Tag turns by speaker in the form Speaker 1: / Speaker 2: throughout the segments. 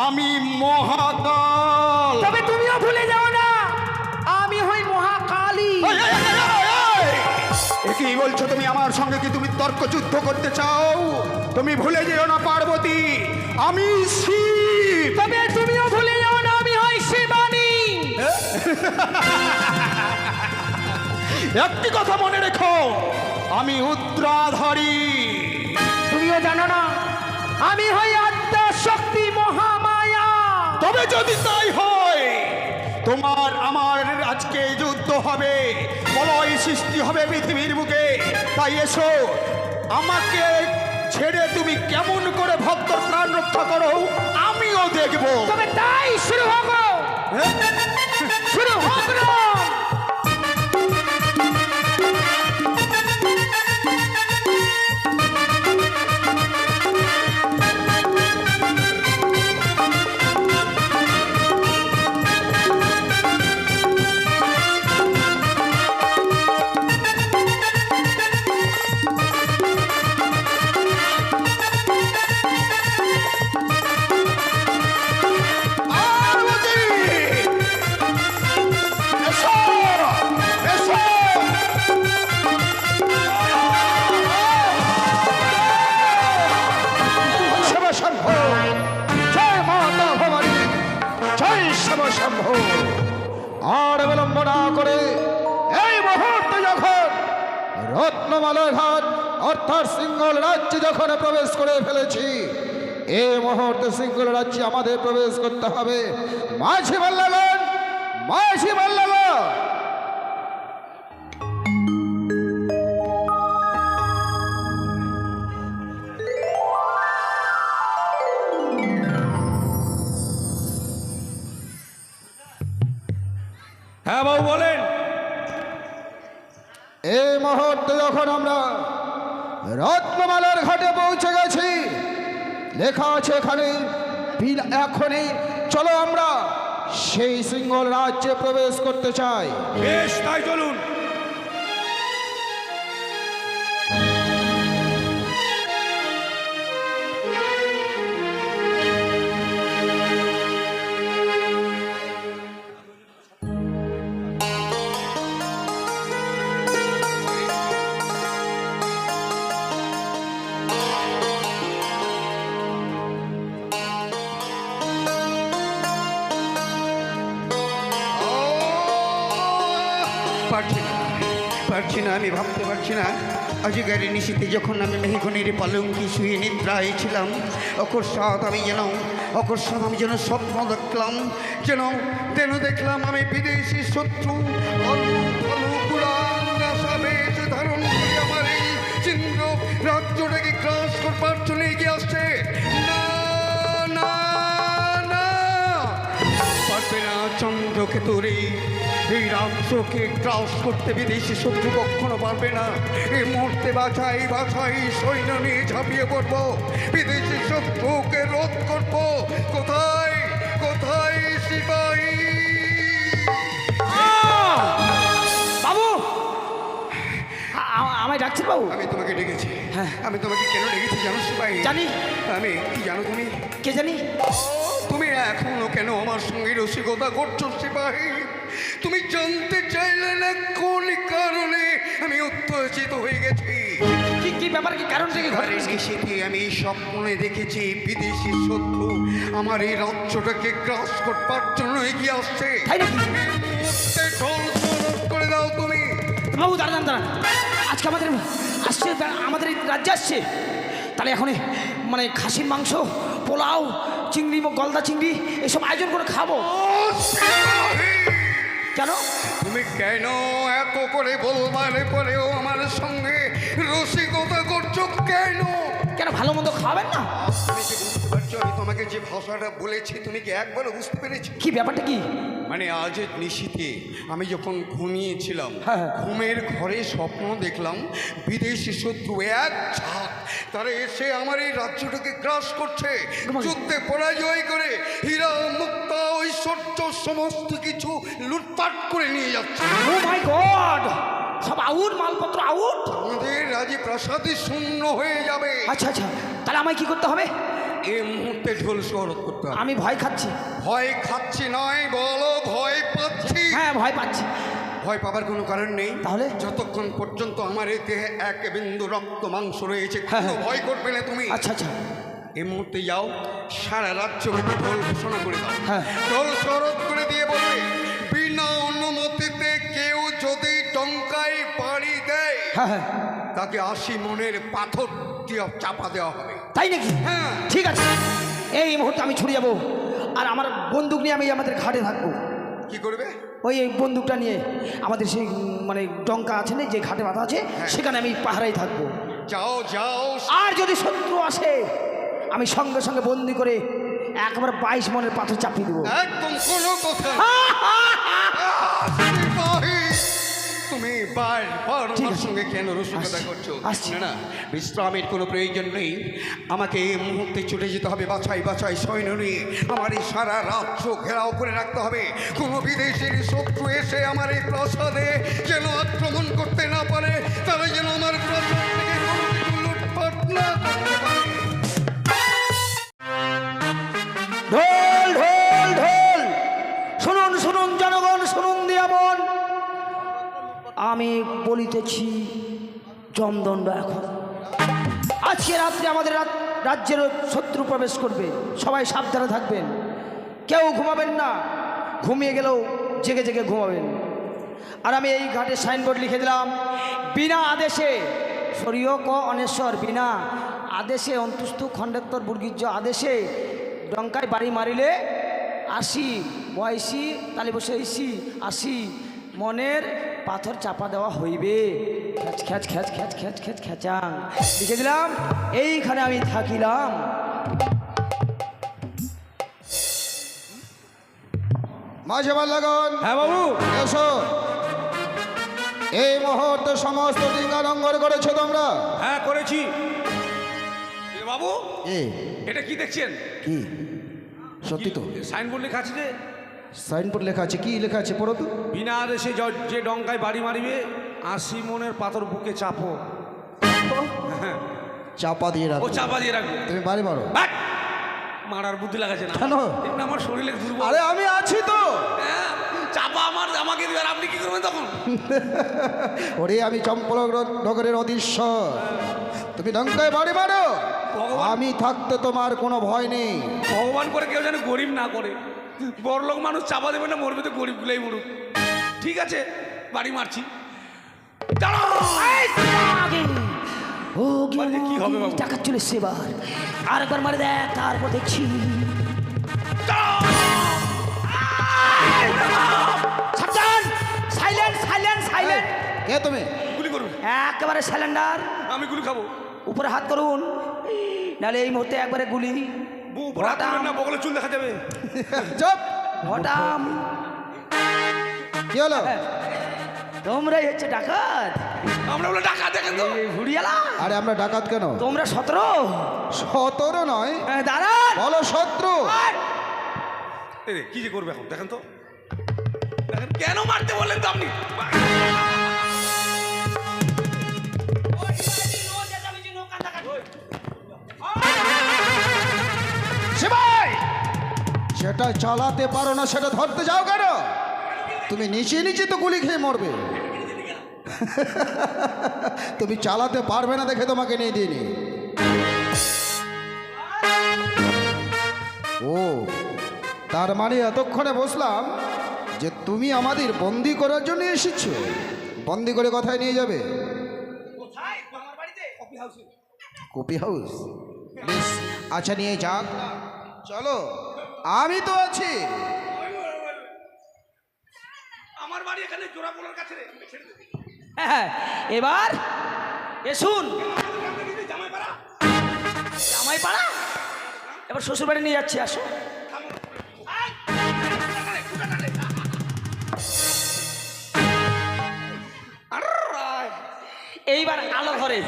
Speaker 1: আমি মহাকাল।
Speaker 2: তবে তুমিও ভুলে যাও না আমি হই মহাকালী।
Speaker 1: কি বলছো তুমি? আমার সঙ্গে কি তুমি তর্ক যুদ্ধ করতে চাও? তুমি ভুলে যেও না পার্বতী, আমি শিব।
Speaker 2: তবে তুমিও ভুলে যাও না আমি হই শিবানী।
Speaker 1: একটি কথা মনে রেখো, আমি উত্তরাধারী।
Speaker 2: তুমিও জানো না আমি হই আদ্যা শক্তি মহামায়া।
Speaker 1: তবে যদি তাই হয়, তোমার আমার আজকে যুদ্ধ হবে, প্রলয় সৃষ্টি হবে পৃথিবীর বুকে। তাই এসো, আমাকে ছেড়ে তুমি কেমন করে ভক্তর প্রাণ রক্ষা করো আমিও দেখব।
Speaker 2: তবে তাই শুরু হোক, শুরু হোক না।
Speaker 1: আর বিলম্ব না করে এই মুহূর্তে যখন রত্নমালা ঘাট অর্থাৎ সিংহল রাজ্যে যখন প্রবেশ করে ফেলেছি, এই মুহূর্তে সিংহল রাজ্যে আমাদের প্রবেশ করতে হবে। মাঝি বললেন, মাঝি বললেন,
Speaker 3: হ্যাঁ বাবু বলেন।
Speaker 1: এই মুহূর্তে যখন আমরা রত্নমালার ঘাটে পৌঁছে গেছি, লেখা আছে এখানে এখনই চলো আমরা সেই সিংহল রাজ্যে প্রবেশ করতে চাই।
Speaker 3: বেশ, তাই চলুন।
Speaker 4: পারছি না, আমি ভাবতে পারছি না। আজকের নিশীতে যখন আমি মেহগনির পালঙ্কি শুয়ে নিদ্রায় ছিলাম, অকস্মাৎ আমি যেন স্বপ্ন দেখলাম, যেন দেখলাম আমি বিদেশি শত্রু ধারণ করে আমার এই চিহ্ন রাজ্যটাকে ক্রাস করবার জন্য এগিয়ে আসছে। না না না, পারবে না চন্দ্রকেতুর এই রাজ্যকে ক্রাস করতে বিদেশি শত্রু কখনো পারবে না। এই মুহূর্তে বাছাই সৈন্য নিয়ে ঝাঁপিয়ে পড়বো, বিদেশি শত্রুকে রোধ করবো। কোথায় কোথায় সিপাহী?
Speaker 2: বাবু আমায় ডাকছেন বাবু?
Speaker 4: আমি তোমাকে ডেকেছি।
Speaker 2: হ্যাঁ।
Speaker 4: আমি তোমাকে কেন ডেকেছি জানো সিপাহী?
Speaker 2: জানি।
Speaker 4: আমি কি জানো তুমি?
Speaker 2: কে জানি?
Speaker 4: তুমি এখনো কেন আমার সঙ্গে রসিকতা করছো সিপাহী? তুমি জানতে চাইলে না কোন কারণে আমি উত্তেজিত হয়ে গেছি?
Speaker 2: কি ব্যাপার, কি কারণ থেকে ঘরে
Speaker 4: সেটি আমি স্বপ্নে দেখেছি বিদেশি শত্রু আমার এই রাজ্যটাকে ক্রাস করবার জন্য এগিয়ে আসছে।
Speaker 2: তাই নাকি?
Speaker 4: করে দাও তুমি।
Speaker 2: বাবু দাঁড়ান, আজকে আমাদের এই রাজ্যে আসছে, তাহলে এখন মানে খাসির মাংস, পোলাও, চিংড়ি, গলদা চিংড়ি এসব আয়োজন করে খাবো। কেন
Speaker 4: তুমি কেন এত করে বলবার পরেও আমার সঙ্গে রসিকতা করছো কেন?
Speaker 2: কেন ভালো মন্দ খাবেন না?
Speaker 4: তুমি কি বুঝতে পারছো আমি তোমাকে যে ভাষাটা বলেছি তুমি কি একবারও বুঝতে পেরেছো?
Speaker 2: কি ব্যাপারটা কি?
Speaker 4: মানে আজ নিশীতে আমি যখন ঘুমিয়েছিলাম,
Speaker 2: হ্যাঁ।
Speaker 4: ঘুমের ঘরে স্বপ্ন দেখলাম বিদেশি শত্রু এক ঝাঁক তারা এসে আমার এই রাজ্যটাকে গ্রাস করছে, যুদ্ধে পরাজয় করে হীরা মুক্তা ঐশ্বর্য সমস্ত কিছু লুটপাট করে নিয়ে যাচ্ছে।
Speaker 2: ও মাই গড, সব আউট, মালপত্র আউট,
Speaker 4: আমাদের রাজি প্রাসাদই শূন্য হয়ে যাবে।
Speaker 2: আচ্ছা আচ্ছা, তাহলে আমায় কি করতে হবে?
Speaker 4: এই মুহূর্তে ঢোল শরৎ করতে হবে।
Speaker 2: আমি ভয় খাচ্ছি।
Speaker 4: ভয় খাচ্ছি নয়, বলো ভয় পাচ্ছি।
Speaker 2: হ্যাঁ ভয় পাচ্ছি।
Speaker 4: ভয় পাবার কোনো কারণ নেই।
Speaker 2: তাহলে?
Speaker 4: যতক্ষণ পর্যন্ত আমার এই দেহে এক বিন্দু রক্ত মাংস রয়েছে,
Speaker 2: হ্যাঁ,
Speaker 4: কোনো
Speaker 2: হ্যাঁ।
Speaker 4: ভয় করবে না তুমি।
Speaker 2: আচ্ছা আচ্ছা।
Speaker 4: এই মুহূর্তে যাও, সারা রাজ্যব্যাপী ঢোল ঘোষণা করে দাও।
Speaker 2: হ্যাঁ।
Speaker 4: ঢোল শরৎ করে দিয়ে বলবে, বিনা অনুমতিতে কেউ যদি টঙ্কায় পাড়ি দেয়,
Speaker 2: হ্যাঁ হ্যাঁ।
Speaker 4: তাকে 80 মনের পাথর দিয়ে চাপা দেওয়া হবে।
Speaker 2: তাই নাকি?
Speaker 4: হ্যাঁ।
Speaker 2: ঠিক আছে, এই মুহূর্তে আমি ছুটে যাবো, আর আমার বন্দুক নিয়ে আমি আমাদের ঘাটে থাকবো।
Speaker 4: কি করবে?
Speaker 2: ওই এই বন্দুকটা নিয়ে আমাদের সেই মানে ডঙ্কা আছে না, যে ঘাটে বাঁধা আছে, সেখানে আমি পাহারাই থাকবো।
Speaker 4: যাও যাও।
Speaker 2: আর যদি শত্রু আসে, আমি সঙ্গে সঙ্গে বন্দি করে একবার 22 মনের পাথর চাপিয়ে দেবো।
Speaker 4: একদম কোনো কথা না। সিপাহী, তুমি বারবার
Speaker 2: ঠিক
Speaker 4: আমার
Speaker 2: আছে।
Speaker 4: সঙ্গে কেন রসিকতা
Speaker 2: আসছি,
Speaker 4: করছো?
Speaker 2: আসছি।
Speaker 4: না না, বিশ্রামের কোনো প্রয়োজন নেই। আমাকে এই মুহূর্তে ছুটে যেতে হবে, বাছাই বাছাই সৈন্য নিয়ে আমার এই সারা রাজ্য ঘেরাও করে রাখতে হবে। কোনো বিদেশের শত্রু এসে আমার এই প্রাসাদে যেন আক্রমণ করতে না পারে, তারা যেন আমার প্রাসাদ থেকে কোনো কিছু লুটপাট না করতে পারে।
Speaker 2: ঢোল ঢোল ঢোল, শুনুন শুনুন জনগণ, শুনুন দিয়া মন, আমি বলিতেছি জমদণ্ড এখন। আজকে রাত্রে আমাদের রাজ্যের শত্রু প্রবেশ করবে, সবাই সাবধানে থাকবেন, কেউ ঘুমাবেন না, ঘুমিয়ে গেলেও জেগে জেগে ঘুমাবেন। আর আমি এই ঘাটে সাইনবোর্ড লিখে দিলাম, বিনা আদেশে শরীয় ক অনেশ্বর, বিনা আদেশে অন্তুস্তু খণ্ডেত্তর বর্গীর্য আদেশে ডঙ্কায় বাড়ি মারিলে 80 বয়সী তালি বসে 80 মনের পাথর চাপা দেওয়া হইবে। খ্যাচ খ্যাচ খ্যাচ খ্যাচ খ্যাচ খ্যাচ খ্যাচাং লিখে দিলাম, এইখানে আমি থাকিলাম।
Speaker 1: মাঝে লাগান।
Speaker 3: হ্যাঁ বাবু।
Speaker 1: এসো। এই মুহূর্তে সমস্ত ডিঙ্গা লঙ্ঘন করেছো তোমরা।
Speaker 3: হ্যাঁ করেছি। এ বাবু,
Speaker 1: এ
Speaker 3: এটা কি দেখছেন?
Speaker 1: কি সত্যি তো?
Speaker 3: সাইনবোর্ড লেখা আছে যে
Speaker 1: সাইনবোর্ড লেখা আছে, কি লেখা আছে পড়ো তো।
Speaker 3: বিনা আদেশে যে ডঙ্কায় বাড়ি মারিবে 80 মনের পাথর বুকে চাপো।
Speaker 1: চাপা দিয়ে
Speaker 3: ও
Speaker 1: রাখো।
Speaker 3: চাপা দিয়ে রাখবে।
Speaker 1: তুমি বাড়ি মারো।
Speaker 3: বাট! মারার বুদ্ধি লাগাচ্ছে না।
Speaker 1: কেন?
Speaker 3: এমনি আমার শরীরে দুর্বল।
Speaker 1: আরে আমি আছি তো।
Speaker 3: হ্যাঁ, চাপা আমাকে দিবে, আর আপনি কি করবেন তখন?
Speaker 1: ওরে আমি চম্পলক নগরের অধীশ্বর, তুমি ডঙ্কায় বাড়ি মারো,
Speaker 3: ভগবান।
Speaker 1: আমি থাকতে তোমার কোনো ভয় নেই।
Speaker 3: ভগবান করে কেউ যেন গরিব না করে। বড়লোক মানুষ চাপা দেবে না, মরবে তো গরিবগুলোই মরুক। ঠিক আছে, বাড়ি মারছি। দাঁড়াও!
Speaker 2: ও
Speaker 3: বাড়িতে কি হবে বাবু?
Speaker 2: টাকা চলে এসছে এবার, আর একবার মারে দেখ, তারপর দেখছি। সাবধান, সাইলেন্ট সাইলেন্ট সাইলেন্ট।
Speaker 1: কে তুমি?
Speaker 3: গুলি করবে?
Speaker 2: একেবারে সাইলেন্ডার,
Speaker 3: আমি গুলি খাবো?
Speaker 2: উপরে হাত করুন, নাহলে এই মুহূর্তে একবারে গুলি।
Speaker 3: বউ উপরে হাত তুলবেন না, বগলে চুল দেখা যাবে।
Speaker 1: চুপ।
Speaker 2: ঘটাম,
Speaker 1: কি হলো?
Speaker 2: তোমরাই হচ্ছে ডাকাত,
Speaker 3: আমরা বলে টাকা দেখেন তো।
Speaker 2: হুড়িয়ালা।
Speaker 1: আরে আমরা ডাকাত কেন?
Speaker 2: তোমরা 17।
Speaker 1: 17 নয়,
Speaker 2: দাঁড়ান,
Speaker 1: বলো শত্রু।
Speaker 3: এই রে, কি যে করবে এখন দেখেন তো। দেখেন কেন মারতে বললেন তো আপনি?
Speaker 1: শিবাই, যেটা চালাতে পারো না সেটা ধরতে যাও কেন? তুমি নিচে নিচে তো গুলি খেয়ে মরবে। তুমি চালাতে পারবে না দেখে তোমাকে নিয়ে দিইনি। ও, তার মানে এতক্ষণে বসলাম যে তুমি আমাদের বন্দি করার জন্য এসেছো। বন্দি করে কোথায় নিয়ে যাবে? Copy house? বেশ, আচ্ছা নিয়ে যাক, চলো, আমি তো আছি।
Speaker 3: আমার বাড়ি এখানে জোড়াপোলার কাছে রে। ছেড়ে দে।
Speaker 2: হ্যাঁ, এবার এসুন।
Speaker 3: জামাইপাড়া।
Speaker 2: জামাইপাড়া? এবার শ্বশুর বাড়ি নিয়ে যাচ্ছি, আসো। এইবার আলো ঘরে।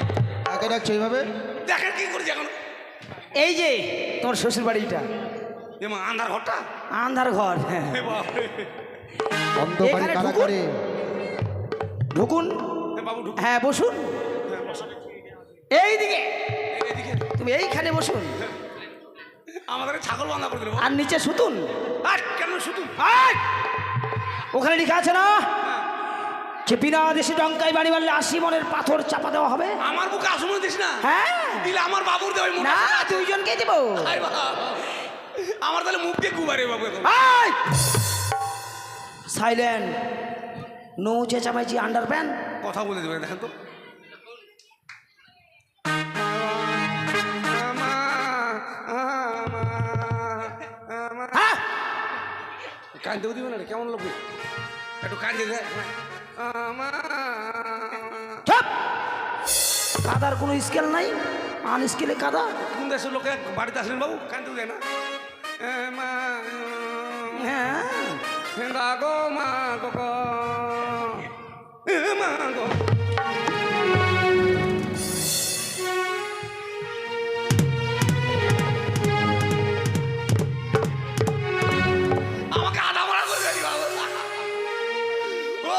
Speaker 1: কাকে ডাকছো এইভাবে?
Speaker 3: দেখেন কি করছি এখন।
Speaker 2: এই যে তোমার শ্বশুর বাড়িটা,
Speaker 3: এমা আন্ধার ঘরটা।
Speaker 2: আন্ধার ঘর। হ্যাঁ,
Speaker 3: এ বাপরে।
Speaker 1: অন্ধকারে
Speaker 2: এখানে
Speaker 1: কারা
Speaker 2: ঢুকুন।
Speaker 1: করে?
Speaker 2: ঢুকুন।
Speaker 3: এ বাবু ঢুক।
Speaker 2: হ্যাঁ, বসুন।
Speaker 3: হ্যাঁ, বসো।
Speaker 2: এইদিকে
Speaker 3: এদিকে।
Speaker 2: তুমি এইখানে বসুন।
Speaker 3: আমাদের ছাগল বান্ধা করে দিল
Speaker 2: আর নিচে সুতুন।
Speaker 3: কেন শুধু
Speaker 2: আয়! ওখানে লিখা আছে না যে বিনা দেশে ডঙ্কায় বাড়ি মারলে 80 মনের পাথর চাপা দেওয়া হবে।
Speaker 3: আমার বুকে আসমান দিস না,
Speaker 2: হ্যাঁ
Speaker 3: দিলে আমার বাবুর দেবে
Speaker 2: না, দুইজনকে দেব।
Speaker 3: আমার তাহলে মুখ দিয়ে গুবারে বাবু এখন।
Speaker 2: সাইলেন্ট, নো চেঁচামেচি, আন্ডার প্যান।
Speaker 3: কথা বলে দেবেন দেখেন তো। কান্দতেও দিবে না রে, কেমন লোক একটু কান্দে দেয়।
Speaker 2: চুপ! কাদার কোনো স্কেল নাই, আনস্কেলে কাদা।
Speaker 3: কোন দেশের লোকে বাড়িতে আসলেন বাবু, কান্দতেও দেয় না।
Speaker 2: হ্যাঁ
Speaker 3: গো মা গো মা গো। আমাকে আধা মারা করে দিলি বাবু। ও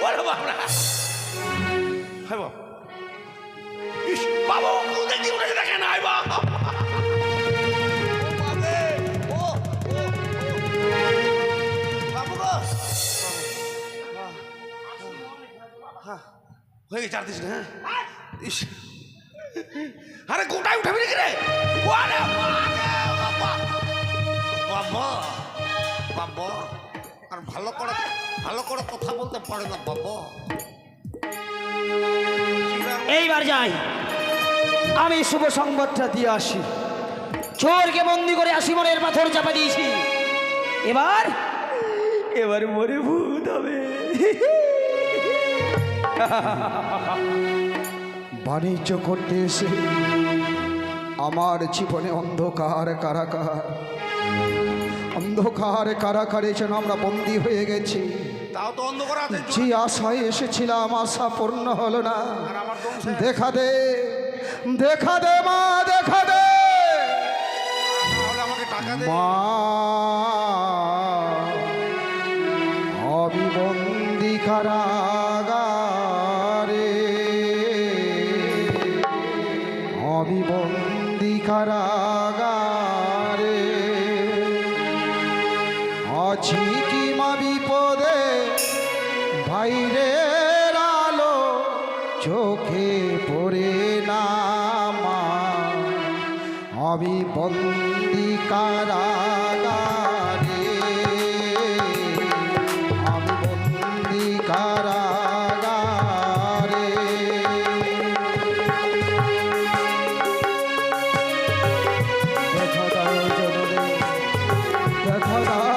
Speaker 3: ওরে বাবা, হাই বাবা, ইস বাবা কোথায় কি উঠে দেখে না, হাই বাবা। হয়ে গেছে, আর দিস না। হ্যাঁ ইস, আরে গোটায় উঠাবি নাকি রে? ওরে বাবা,
Speaker 5: বাবা বাবা আর ভালো করে কথা বলতে পারে না বাবা।
Speaker 2: এইবার যাই, আমি শুভ সংবাদটা দিয়ে আসি। চোরকে বন্দি করে 80 মনের পাথর চাপা দিয়েছি। এবার মরে ভূত হবে।
Speaker 1: বাণিজ্য করতে এসে আমার জীবনে অন্ধকার কারাকারে যেন আমরা বন্দী হয়ে গেছি।
Speaker 3: তাও তো অন্ধকার আছে।
Speaker 1: যে আশায় এসেছিলাম আশা পূর্ণ হলো না। দেখা দে মা, দেখা দে
Speaker 3: আমাকে টাকা দে।
Speaker 1: মা। অবিবন্দি কারাগারে, অবিবন্দি কারাগারে আছি কি মা বিপদে, বাইরের আলো চোখে পড়ে না মা। আমি বন্দি কারাগারে, আমি বন্দি কারাগারে। দেখা দাও জননী, দেখা দাও।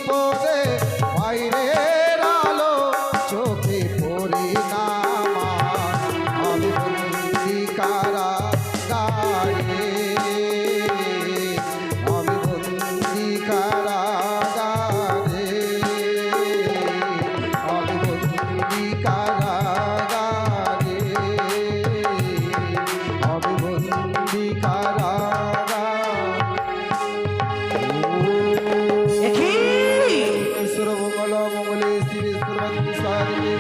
Speaker 1: বিপদে বাইরের আলো চোখে পড়ে না আমার। আমি বন্দি কারাগারে, আমি বন্দি কারাগারে, আমি বন্দি কারাগারে, আমি বন্দি
Speaker 2: দেখি
Speaker 1: সর্বমঙ্গল মঙ্গলে শিবে সর্বাঙ্গ সারিণে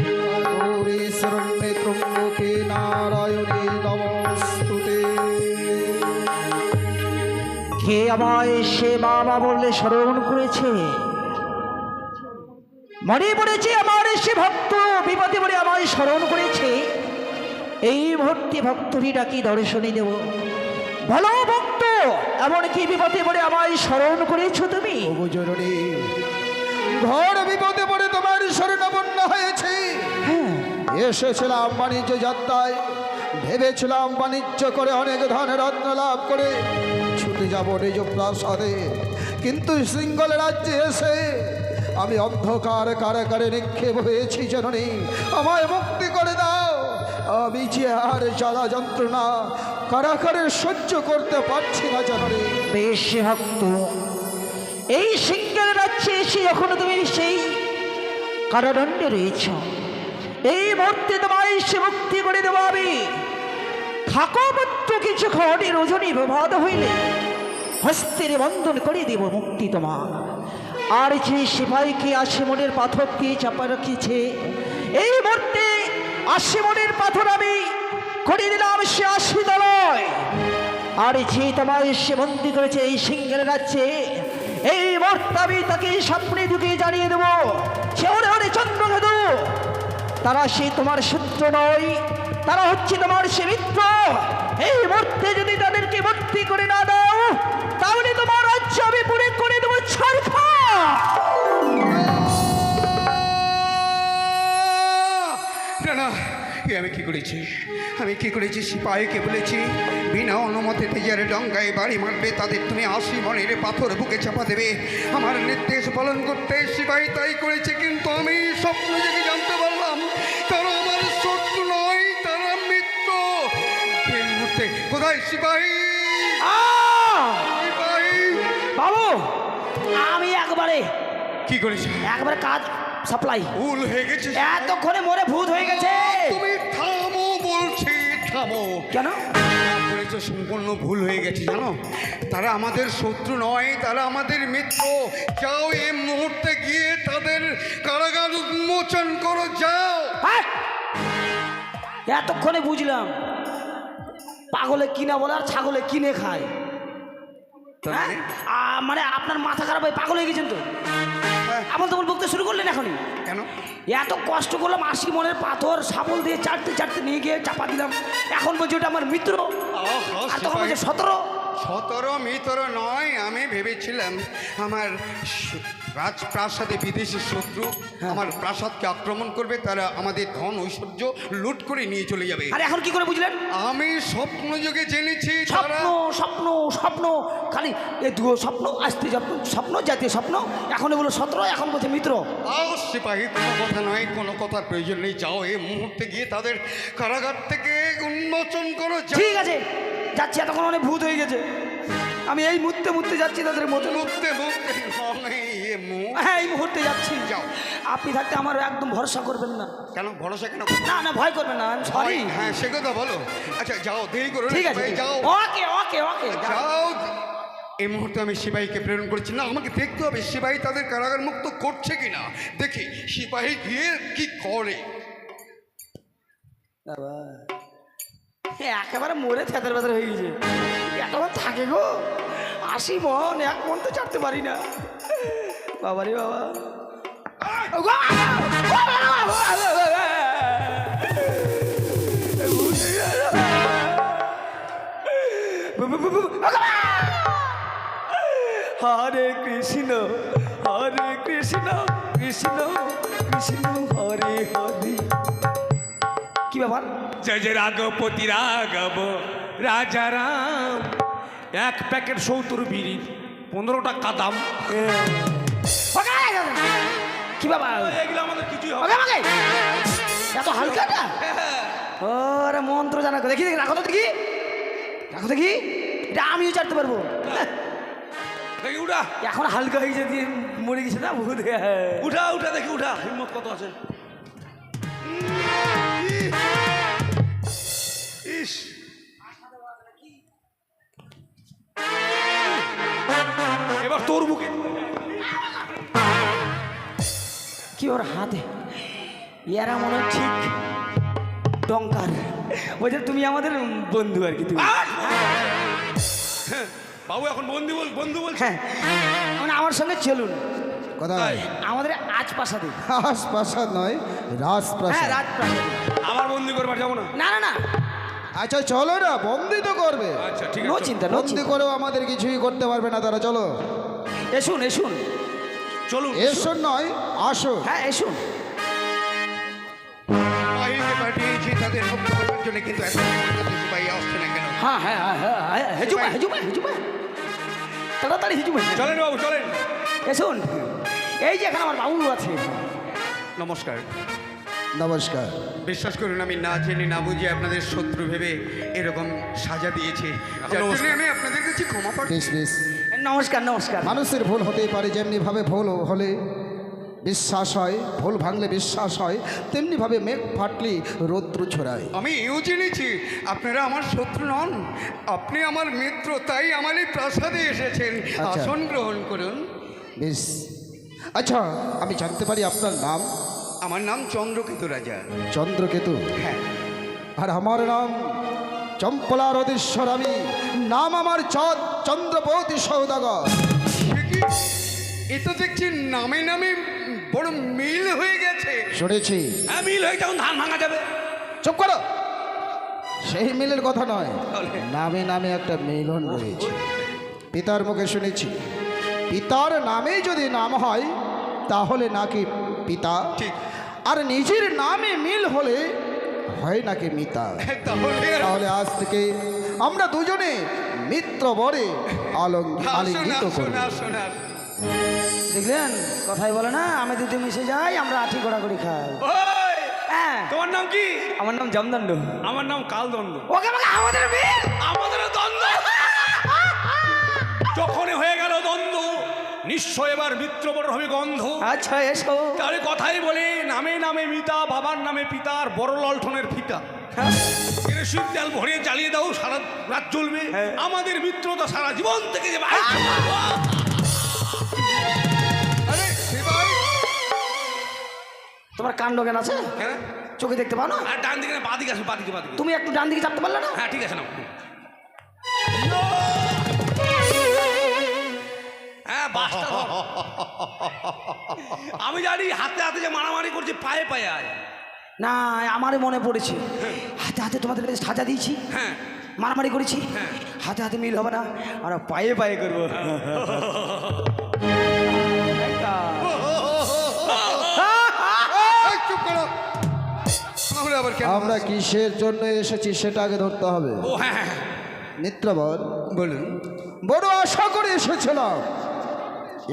Speaker 1: গৌরী শরণ্যে ত্রম্বকে নারায়ণে নমস্তুতে।
Speaker 2: কে আমায় সে বাবা বললে স্মরণ করেছে, মনে পড়েছে আমার সে ভক্ত বিপদে পড়ে আমায় স্মরণ করেছে। এই মুহূর্তে ভক্তটি ডাকি দর্শনী দেব। ভালো ভক্ত, এমনকি বিপদে পড়ে আমায় স্মরণ করেছো তুমি।
Speaker 1: ওগো জননী, ঘর বিপদে পড়ে তোমার শরণাপন্ন হয়েছে।
Speaker 2: হ্যাঁ,
Speaker 1: এসেছিলাম বাণিজ্য যাত্রায়, ভেবেছিলাম বাণিজ্য করে অনেক ধন রত্ন লাভ করে ছুটে যাব নিজ প্রাসাদে, কিন্তু সিঙ্গল রাজ্যে এসে আমি অন্ধকার কারাগারে নিক্ষেপ হয়েছি। জননী, আমায় মুক্তি করে দাও। আমি যে আর জ্বালা যন্ত্রণা কারাগারে সহ্য করতে পারছি না জননী।
Speaker 2: বেশ ভক্ত, এই সিংহের রাজ্যে এসে এখনো তুমি সেই কারাদণ্ডে রয়েছ। এই মুহূর্তে তোমায় সে মুক্তি করে দেবো আমি। থাকো মাত্র কিছুক্ষণ, রজনী প্রভাত হইলে হস্তের বন্ধন করে দেব মুক্তি তোমার। আর যে সিপাহীকে আশি মনের পাথর দিয়ে চাপা রাখিছে, এই মুহূর্তে আশি মনের পাথর আমি করে দিলাম সে আশি দলয়। আর যে তোমায় সে বন্দি করেছে এই সিংহের রাজ্যে, এই মুহূর্তে আমি তাকে স্বপ্নে ঢুকে জানিয়ে দেবো সে ওরে ওরে চন্দ্রকেতু। তারা সে তোমার শত্রু নয়, তারা হচ্ছে তোমার সে মিত্র। এই মুহূর্তে যদি তাদেরকে মুক্তি করে না দাও, তাহলে তোমার রাজ্য আমি পুরে করে দেবো ছারখার।
Speaker 4: না না, এ আমি কি করেছি? আমি কি করেছি? সিপাহীকে বলেছি বিনা অনুমতিতে যারা ডঙ্গায় বাড়ি মারবে তাদের তুমি 80 মনের পাথর বুকে চাপা দেবে। আমার নির্দেশ পালন করতে সিপাহী তাই করেছে, কিন্তু আমি স্বপ্ন জেগে জানতে পারলাম তারা আমার শত্রু নয়, তারা মিত্র। এই মুহূর্তে কোথায় সিপাহী? সিপাহী
Speaker 2: বাবু, আমি একবারে
Speaker 4: কি করেছি?
Speaker 2: একবারে কাজ সাপ্লাই
Speaker 4: ভুল হয়ে গেছে।
Speaker 2: এতক্ষণে মরে ভূত হয়ে গেছে।
Speaker 4: তুমি থামো বলছি, থামো।
Speaker 2: কেন?
Speaker 4: করেছো সম্পূর্ণ ভুল হয়ে গেছে জানো। তারা আমাদের শত্রু নয়, তারা আমাদের মিত্র। যাও এই মুহূর্তে গিয়ে তাদের কারাগার উন্মোচন করো, যাও।
Speaker 2: হ্যাঁ, এতক্ষণে বুঝলাম পাগলে কিনা বলে আর ছাগলে কিনে খায়। হ্যাঁ? মানে আপনার মাথা খারাপ হয়ে পাগল হয়ে গেছেন তো। আপনি তখন বলতে শুরু করলেন এখনই।
Speaker 4: কেন?
Speaker 2: এত কষ্ট করলাম, 80 মনের পাথর শাবল দিয়ে চাটতে চাটতে নিয়ে গিয়ে চাপা দিলাম। এখন বলছি ওটা আমার মিত্র, আর তখন বলছে 17।
Speaker 4: 17 মিত্র নয়, আমি ভেবেছিলাম আমার রাজপ্রাসাদে বিদেশি শত্রু আমার প্রাসাদকে আক্রমণ করবে, তারা আমাদের ধন ঐশ্বর্য লুট করে নিয়ে চলে যাবে।
Speaker 2: আর এখন কি করে বুঝলেন?
Speaker 4: আমি স্বপ্ন যুগে জেনেছি তারা
Speaker 2: স্বপ্ন স্বপ্ন স্বপ্ন, খালি এ দুটো স্বপ্ন, আসতে স্বপ্ন, জাতীয় স্বপ্ন। এখন বলো 17, এখন বলছে মিত্র।
Speaker 4: সিপাহী কোনো কথা নয়, কোনো কথার প্রয়োজন নেই। যাও এই মুহূর্তে গিয়ে তাদের কারাগার থেকে উন্মোচন করো।
Speaker 2: ঠিক আছে, যাচ্ছি। এতক্ষণ অনেক ভূত হয়ে গেছে, আমি এই মুহূর্তে যাচ্ছি তাদের মতো। হ্যাঁ, এই মুহূর্তে যাচ্ছি।
Speaker 4: যাও।
Speaker 2: আপনি থাকতে আমার একদম ভরসা করবেন না।
Speaker 4: কেন ভরসা কেন?
Speaker 2: না না, ভয় করবেন না, সরি।
Speaker 4: হ্যাঁ, সে কথা বলো। আচ্ছা যাও, দেরি করো না।
Speaker 2: ঠিক আছে,
Speaker 4: যাও।
Speaker 2: ওকে ওকে ওকে,
Speaker 4: যাও। এই মুহূর্তে আমি সিপাহীকে প্রেরণ করছি না, আমাকে দেখতে হবে সিপাহী তাদের কারাগার মুক্ত করছে কিনা। দেখি সিপাহী গিয়ে কি করে।
Speaker 2: একেবারে মরে থেতার বেতার হয়ে গেছে। এতক্ষণ থাকে গো, 80 মন, 1 মন তো চাটতে পারি না। বাবা রে বাবা, হরে কৃষ্ণ হরে কৃষ্ণ কৃষ্ণ কৃষ্ণ হরে হরে। কি ব্যাপার?
Speaker 3: জয় জয় রাঘবপতি রাঘব রাজা রাম। 1 প্যাকেট 70 বিড়ির 15 টাকা দাম।
Speaker 2: এত হালকাটা ওরে মন্ত্র জানা দেখি দেখি রাখো তো দেখি রাখো দেখি এটা আমিও চাটতে পারবো
Speaker 3: দেখি উঠা
Speaker 2: এখন হালকা হয়ে গেছে দিয়ে মরে গেছে না ভূত
Speaker 3: উঠা উঠা দেখি উঠা হিম্মত কত আছে ইস এবার তোর বুকে
Speaker 2: কি ওর হাতে এরা মনে হয় ঠিক টঙ্কার বলছে তুমি আমাদের বন্ধু আর কি তুমি
Speaker 3: বাবু এখন বন্ধু বলছে
Speaker 2: হ্যাঁ মানে আমার সঙ্গে চলুন
Speaker 1: কোথায়?
Speaker 2: আমাদের আজ প্রাসাদে
Speaker 1: রাজপ্রাসাদ নয়
Speaker 2: হ্যাঁ
Speaker 1: রাজপ্রাসাদ।
Speaker 2: রাজপ্রাসাদে
Speaker 3: আবার বন্দি করবার যাবো না
Speaker 2: না না না
Speaker 1: আচ্ছা চলো না, বন্দি তো করবে।
Speaker 3: আচ্ছা ঠিক
Speaker 2: নো
Speaker 3: আছে
Speaker 2: চিন্তা নো
Speaker 1: বন্দি
Speaker 2: চিন্তা
Speaker 1: করেও আমাদের কিছুই করতে পারবে না তারা। চলো,
Speaker 2: এসুন এসুন
Speaker 3: চলুন
Speaker 1: এসো নয় আসো।
Speaker 2: হ্যাঁ এসুন
Speaker 4: বাহিনীকে পাঠিয়েছি তাদের মুক্ত করার জন্য, কিন্তু এখন পর্যন্ত সিপাহী আসছে না কেন?
Speaker 2: হ্যাঁ হ্যাঁ হ্যাঁ হ্যাঁ হেজুমা হেজুমা হেজুমা তাড়াতাড়ি হেজুমা
Speaker 3: চলেন বাবু চলেন
Speaker 2: এসুন এই যে এখানে আমার বাবু আছে
Speaker 4: নমস্কার।
Speaker 1: নমস্কার।
Speaker 4: বিশ্বাস করুন আমি না জেনে না বুঝে আপনাদের শত্রু ভেবে এরকম সাজা দিয়েছি, যার জন্য আমি আপনাদের কাছে ক্ষমা প্রার্থী।
Speaker 1: বেশ বেশ,
Speaker 2: নমস্কার নমস্কার
Speaker 1: মানুষের ভুল হতেই পারে। যেমনিভাবে ভুল হলে বিশ্বাস হয়, ভুল ভাঙলে বিশ্বাস হয়, তেমনিভাবে মেঘ ফাটলে রৌদ্র ছড়ায়।
Speaker 4: আমি এও জেনেছি আপনারা আমার শত্রু নন, আপনি আমার মিত্র, তাই আমার এই প্রাসাদে এসেছেন।
Speaker 1: আচ্ছা।
Speaker 4: আসন গ্রহণ করুন।
Speaker 1: বেশ, আচ্ছা আমি জানতে পারি আপনার নাম?
Speaker 4: আমার নাম চন্দ্রকেতু রাজা।
Speaker 1: চন্দ্রকেতু।
Speaker 4: হ্যাঁ,
Speaker 1: আর আমার নাম চম্পলার অধীশ্বর। আমি নাম আমার চাঁদ চন্দ্রপতি সৌদাগর।
Speaker 4: সে কি? এ তো দেখছি নামে নামে বড় মিল হয়ে গেছে।
Speaker 1: শুনেছি।
Speaker 3: হ্যাঁ মিল হয়ে তখন ধান ভাঙা যাবে
Speaker 1: চুপ করো, সেই মিলের কথা নয়, নামে নামে একটা মিলন রয়েছে। পিতার মুখে শুনেছি পিতার নামে যদি নাম হয় তাহলে নাকি পিতা,
Speaker 4: ঠিক।
Speaker 1: আর নিজের নামে মিল হলে হয় নাকি মিতা।
Speaker 4: তাহলে
Speaker 1: তাহলে আজ থেকে আমরা দুজনে মিত্র বরে আলিঙ্গিত
Speaker 4: আসুন
Speaker 1: করব।
Speaker 4: আসুন আসুন।
Speaker 2: দেখলেন কথাই বলে না আমি দুটো মিশে যাই আমরা আঠি গোড়াগড়ি খাই
Speaker 3: ওই
Speaker 2: হ্যাঁ
Speaker 3: তোমার নাম কি?
Speaker 2: আমার নাম জমদণ্ড
Speaker 3: আমার নাম কালদণ্ড।
Speaker 2: ওকে আমাকে আমাদের বিয়ে
Speaker 3: আমাদের দ্বন্দ্ব যখনই হয়ে গেল দ্বন্দ্ব, নিশ্চয় এবার মিত্রবর হবে গন্ধ।
Speaker 2: আচ্ছা এসো
Speaker 3: তাহলে কথাই বলে নামে নামে মিতা, বাবার নামে পিতার বড় ললঠনের ফিতা। কেরোসিন তেল ভরিয়ে জ্বালিয়ে দাও, সারা রাত জ্বলবে। আমাদের মিত্রতা সারা জীবন থেকে যাবে।
Speaker 4: আরে সিপাহী,
Speaker 2: তোমার কাণ্ড জ্ঞান আছে
Speaker 3: হ্যাঁ
Speaker 2: চোখে দেখতে পাও না
Speaker 3: আর ডান দিকে না বাঁ দিকে আসো, বাঁ দিকে বাঁ দিকে।
Speaker 2: তুমি একটু ডান দিকে চাপতে পারলে না
Speaker 3: হ্যাঁ ঠিক আছে না। হ্যাঁ বাসটা ধর। আমি জানি হাতে হাতে যে মারামারি করছে পায়ে পায়ে আয়।
Speaker 2: না আমারই মনে পড়েছে হাতে হাতে তোমাদের কাছে সাজা দিয়েছি
Speaker 3: হ্যাঁ
Speaker 2: মারামারি করেছি
Speaker 3: হ্যাঁ।
Speaker 2: হাতে হাতে মিল হবে না আমরা পায়ে পায়ে করবো
Speaker 4: এই চুপ করো। আমরা আবার কেন?
Speaker 1: আমরা কিসের জন্য এসেছি সেটা আগে ধরতে হবে।
Speaker 3: ও হ্যাঁ হ্যাঁ হ্যাঁ।
Speaker 1: মিত্রবর,
Speaker 4: বলুন।
Speaker 1: বড় আশা করে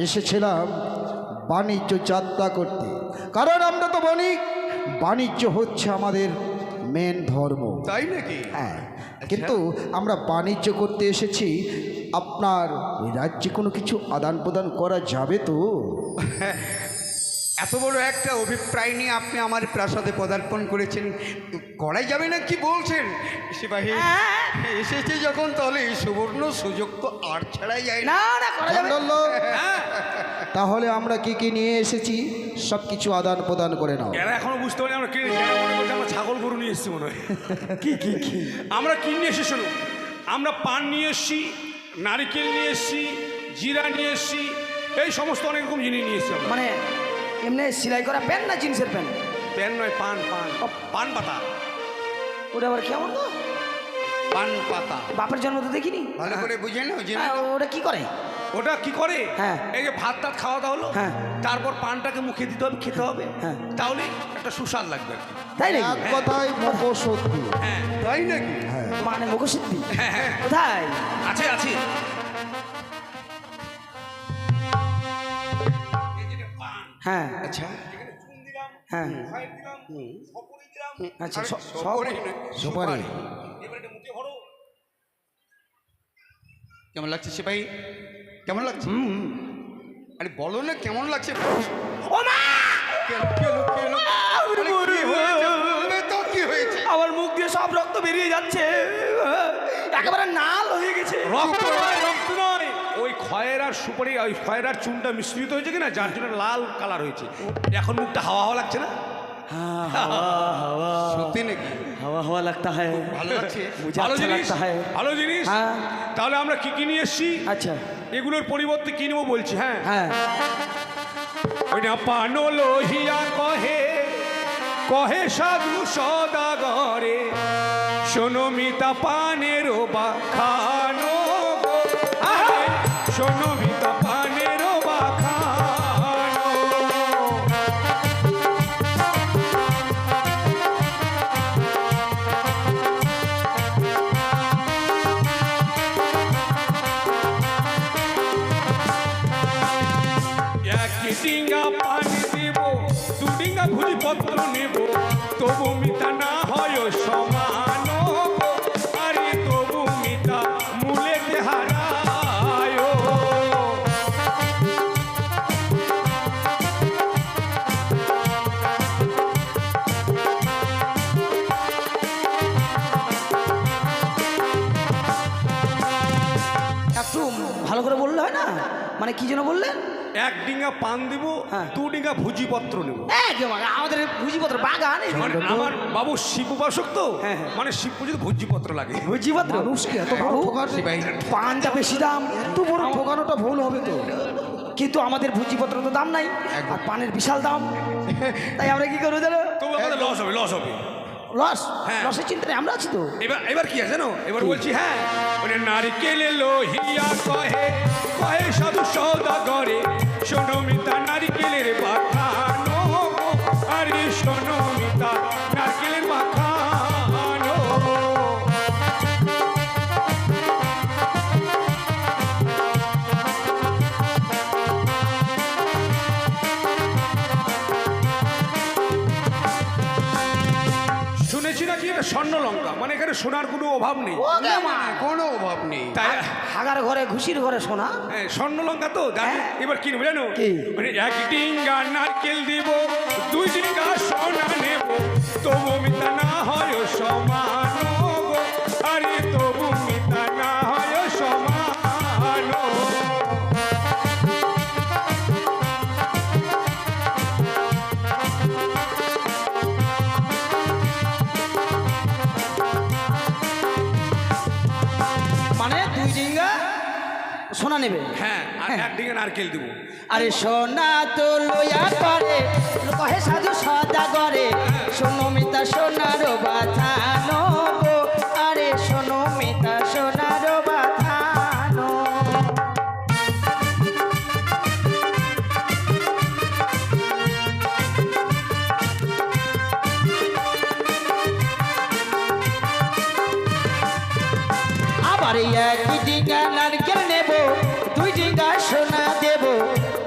Speaker 1: এসেছিলাম বাণিজ্য যাত্রা করতে, কারণ আমরা তো বণিক, বাণিজ্য হচ্ছে আমাদের মেন ধর্ম।
Speaker 4: তাই নাকি?
Speaker 1: হ্যাঁ, কিন্তু আমরা বাণিজ্য করতে এসেছি। আপনার ওই রাজ্যে কোনো কিছু আদান প্রদান করা যাবে তো?
Speaker 4: এত বড় একটা অভিপ্রায় নিয়ে আপনি আমার প্রাসাদে পদার্পণ করেছেন, করাই যাবে না কি বলছেন সিপাহী? এসেছে যখন তাহলে এই সুবর্ণ সুযোগ তো আর ছাড়াই যায় না।
Speaker 2: না না করা যাবে না।
Speaker 1: চন্দনলোক, তাহলে আমরা কি কি নিয়ে এসেছি সব কিছু আদান প্রদান করে নাও।
Speaker 3: এরা এখনো বুঝতে পারি আমরা কি এরা মনে করছে আমরা ছাগল গরু নিয়ে এসেছি মনে হয়।
Speaker 2: কি কি কি
Speaker 3: আমরা কি নিয়ে এসেছি শোনো, আমরা পান নিয়ে এসেছি, নারকেল নিয়ে এসেছি, জিরা নিয়ে এসেছি, এই সমস্ত অনেক রকম জিনিস নিয়ে এসেছি আমরা।
Speaker 2: মানে এমনি সেলাই করা প্যান্ট না জিন্সের প্যান্ট
Speaker 3: প্যান নয়, পান পান পান পাতা।
Speaker 2: ওটা আবার কেমন তো
Speaker 4: পান পাতা
Speaker 2: বাপের জন্ম তো দেখিনি
Speaker 4: ভালো করে বুঝে নাও, জেনে
Speaker 2: হ্যাঁ,
Speaker 4: নাও।
Speaker 2: ওটা কি করে
Speaker 3: ওটা কি করে?
Speaker 2: হ্যাঁ।
Speaker 3: এই যে ভাত টাত খাওয়া দাওয়া হলো,
Speaker 2: হ্যাঁ।
Speaker 3: তারপর পানটাকে মুখে দিতে হবে, খেতে হবে,
Speaker 2: হ্যাঁ।
Speaker 3: তাহলে একটা সুস্বাদ লাগবে আর কি।
Speaker 2: তাই নাকি
Speaker 1: এক কথায় মকসুদ্ধি।
Speaker 3: হ্যাঁ
Speaker 4: তাই নাকি?
Speaker 1: হ্যাঁ,
Speaker 2: মানে মুখসিদ্ধি
Speaker 3: হ্যাঁ হ্যাঁ
Speaker 2: কোথায়
Speaker 3: আছে আছে। এই যে পান,
Speaker 2: হ্যাঁ
Speaker 4: আচ্ছা,
Speaker 3: এখানে চুন দিলাম,
Speaker 2: হ্যাঁ
Speaker 3: খয়ের দিলাম, সপুরি দিলাম,
Speaker 2: আচ্ছা
Speaker 4: আরে,
Speaker 2: সব
Speaker 4: সুপারি নয়,
Speaker 1: সুপারি
Speaker 3: এবার এটা মুখে ভরো।
Speaker 4: কেমন লাগছে সিপাহী? কেমন লাগছে? আরে বলো না কেমন লাগছে?
Speaker 2: ও মা!
Speaker 4: কি হলো, কি হলো, কি হলো? আরে, কি হয়েছে? বলবে তো কি হয়েছে?
Speaker 2: আমার মুখ দিয়ে সব রক্ত বেরিয়ে যাচ্ছে, একেবারে নাল হয়ে গেছে।
Speaker 3: রক্ত নয়, রক্ত নয়, ওই খয়ের আর সুপারি, ওই খয়ের আর চুনটা মিশ্রিত হয়েছে কিনা, যার জন্য লাল কালার হয়েছে। এখন মুখটা হাওয়া হাওয়া লাগছে না?
Speaker 2: हाँ, हवा हवा
Speaker 4: সত্যি নাকি?
Speaker 2: हवा हवा लगता है,
Speaker 4: ভালো লাগছে?
Speaker 2: मुझे
Speaker 3: ভালো
Speaker 2: अच्छा
Speaker 3: জিনিস,
Speaker 2: लगता है।
Speaker 3: ভালো জিনিস।
Speaker 2: হ্যাঁ।
Speaker 3: তাহলে আমরা কি কি নিয়ে এসছি,
Speaker 2: अच्छा
Speaker 3: এগুলোর পরিবর্তে কি নেবো বলছি। হ্যাঁ,
Speaker 2: হ্যাঁ
Speaker 3: ওই না পানো লোহিয়া কহে, কহে সাধু সদাগরে, শোনো মিতা পানেরও বা খানো গো। আহে, শোনো মিতা পানেরও বা খানো। এক ডিঙ্গা পানি দেব, দু ডিঙ্গা ভুজিপত্র নেব, তবু মিতা না হয় সমান গো। আরে তবু মিতা মূলেতে হারায়।
Speaker 2: একটু ভালো করে বললে হয় না, মানে কি যেন বললেন?
Speaker 3: এক ডিঙ্গা পান দেব,
Speaker 2: হ্যাঁ।
Speaker 3: দু ডিঙ্গা ভুজিপত্র নেব।
Speaker 2: আমাদের ভুজিপত্র বাগান,
Speaker 3: মানে আমার বাবু শিব উপাসক তো,
Speaker 2: হ্যাঁ, হ্যাঁ।
Speaker 3: মানে শিব পুজোতে ভুজিপত্র লাগে।
Speaker 2: ভুজিপত্র
Speaker 1: মানুষকে এত বড় ঠকানো,
Speaker 2: পানটা বেশি দাম,
Speaker 1: এত বড় ঠকানোটা ভুল হবে তো।
Speaker 2: কিন্তু আমাদের ভুজিপত্র তো দাম নাই, আর পানের বিশাল দাম, তাই আমরা কি করবো জানো?
Speaker 3: তবু আমাদের লস হবে, লস হবে।
Speaker 2: লস,
Speaker 3: হ্যাঁ।
Speaker 2: লসের চিন্তা নেই, আমরা আছি তো।
Speaker 3: এবার এবার কি আছে জানো, এবার বলছি। হ্যাঁ, মানে নারিকেলে লোহিয়া কহে, কহে সাধু সদাগরে, শোনো মিতা নারিকেলের মাখানো গো। আরে শোনো মিতা নারকেলের মাখানো। শুনেছি নাকি এটা স্বর্ণ লঙ্কা, মানে এখানে সোনার কোনো অভাব নেই।
Speaker 2: ওকে মা,
Speaker 4: কোনো অভাব নেই।
Speaker 3: তাই
Speaker 2: হাগার ঘরে ঘুষির ঘরে সোনা।
Speaker 3: হ্যাঁ, স্বর্ণ লঙ্কা তো জানি। এবার কি নেবো জানো?
Speaker 2: কি?
Speaker 3: মানে এক ডিঙ্গা নারকেল দিব, দুই ডিঙ্গা সোনা নেব, তবু মিতা না হয় সমান গো। আরে তবু মিতা না হয় সমান।
Speaker 2: মানে দুই ডিঙ্গা সোনা নেবে।
Speaker 3: হ্যাঁ, আর এক ডিঙ্গা নারকেল দিব।
Speaker 2: আরে সোনা তো লইয়া করে, কহে সাধু সদাগরে, শোনো মিতা সোনার বাথানো গো। আরে শোনো মিতা সোনার বাথানো। আবার এক ডিঙ্গা নারকেল নেব, দুই ডিঙ্গা সোনা দেব,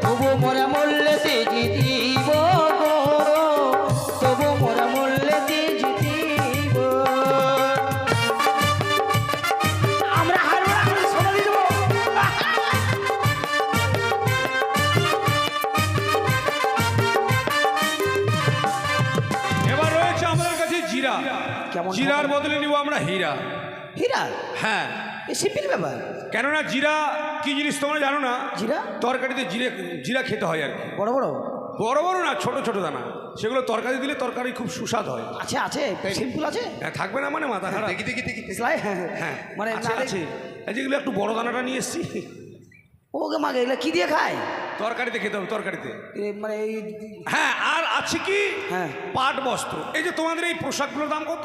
Speaker 2: তবু মোরা মূল্যে তেজি দিব গো, তবু মোরা মূল্যে তেজি দিব। আমরা হারবো না, আমরা সোনা দিয়ে দেবো।
Speaker 3: এবার রয়েছে আমাদের কাছে জিরা।
Speaker 2: কেমন
Speaker 3: জিরার বদলে নিব আমরা হীরা।
Speaker 2: হীরা,
Speaker 3: হ্যাঁ,
Speaker 2: এ সিম্পল ব্যাপার।
Speaker 3: কেননা জিরা কি জিনিস তোমরা জানো না?
Speaker 2: জিরা
Speaker 3: তরকারিতে জিরে, জিরা খেতে হয় আর কি।
Speaker 2: বড় বড়
Speaker 3: বড় বড় না, ছোট ছোট দানা, সেগুলো তরকারি দিলে তরকারি খুব সুস্বাদ হয়।
Speaker 2: আছে, আছে সিম্পল আছে।
Speaker 3: হ্যাঁ, থাকবে না মানে মাথা খারাপ।
Speaker 4: দেখি দেখি দেখি দেখি।
Speaker 2: সেলাই?
Speaker 3: হ্যাঁ,
Speaker 2: মানে
Speaker 3: আছে,
Speaker 2: না
Speaker 3: আছে। এই যেগুলো একটু বড় দানাটা নিয়ে এসছি,
Speaker 2: ওকে মাগে এগুলো কি দিয়ে খায়?
Speaker 3: তরকারিতে খেতে হবে, তরকারিতে।
Speaker 2: মানে এই,
Speaker 3: হ্যাঁ, আর আছে কি,
Speaker 2: হ্যাঁ।
Speaker 3: পাট বস্ত্র। এই যে তোমাদের এই পোশাকগুলোর দাম কত?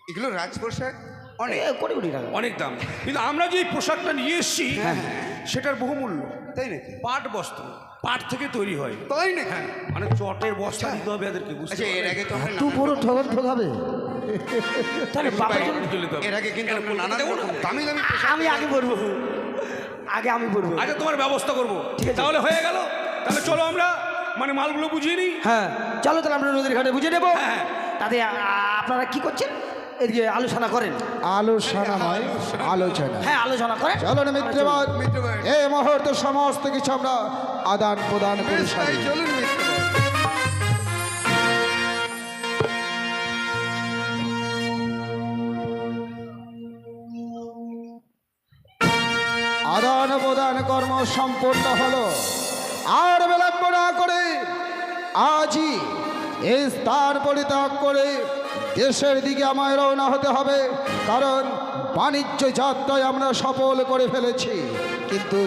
Speaker 4: এগুলো রাজপ্রসাদ অনেক।
Speaker 2: কোটি কোটি টাকা।
Speaker 3: অনেক দাম। কিন্তু আমরা যে এই পোশাকটা নিয়ে এসছি, সেটার বহুমূল্য।
Speaker 4: তাই নাকি?
Speaker 3: পাট বস্ত্র, পাট থেকে তৈরি হয়।
Speaker 4: তাই নাকি?
Speaker 3: হ্যাঁ, মানে চটের বস্তা দিতে হবে এদেরকে, বুঝতে
Speaker 4: আচ্ছা, এর
Speaker 3: পারলে?
Speaker 4: আগে তো আমরা
Speaker 1: এত বড় ঠকান ঠকাবে।
Speaker 2: তাহলে বাবার জন্য
Speaker 3: চলে যেতে হবে।
Speaker 4: এর আগে কিন্তু আমরা নানা রকম দামি দামি
Speaker 2: আমি আগে বলবো, আগে আমি বলবো।
Speaker 3: আচ্ছা, তোমার ব্যবস্থা করবো।
Speaker 2: ঠিক আছে।
Speaker 3: তাহলে হয়ে গেল। তাহলে চলো আমরা মানে মালগুলো বুঝিয়ে নিই।
Speaker 2: হ্যাঁ চলো তাহলে আমরা নদীর ঘাটে বুঝে নেবো।
Speaker 3: হ্যাঁ,
Speaker 2: তাতে আপনারা কি করছেন? এদিকে আলোচনা করেন।
Speaker 1: আলোচনা নয়, আলোচনা।
Speaker 2: হ্যাঁ, আলোচনা করেন।
Speaker 1: চলুন মিত্রবাদ,
Speaker 4: মিত্রবাদ।
Speaker 1: এই মুহূর্তে সমস্ত কিছু আমরা আদান প্রদান করি
Speaker 4: বেশ তাই, চলুন মিত্রবাদ।
Speaker 1: আদান প্রদান কর্ম সম্পূর্ণ হলো। আর বিলম্ব না করে আজই এই স্থান পরিত্যাগ করে দেশের দিকে আমায় রওনা হতে হবে, কারণ বাণিজ্য যাত্রায় আমরা সফল করে ফেলেছি। কিন্তু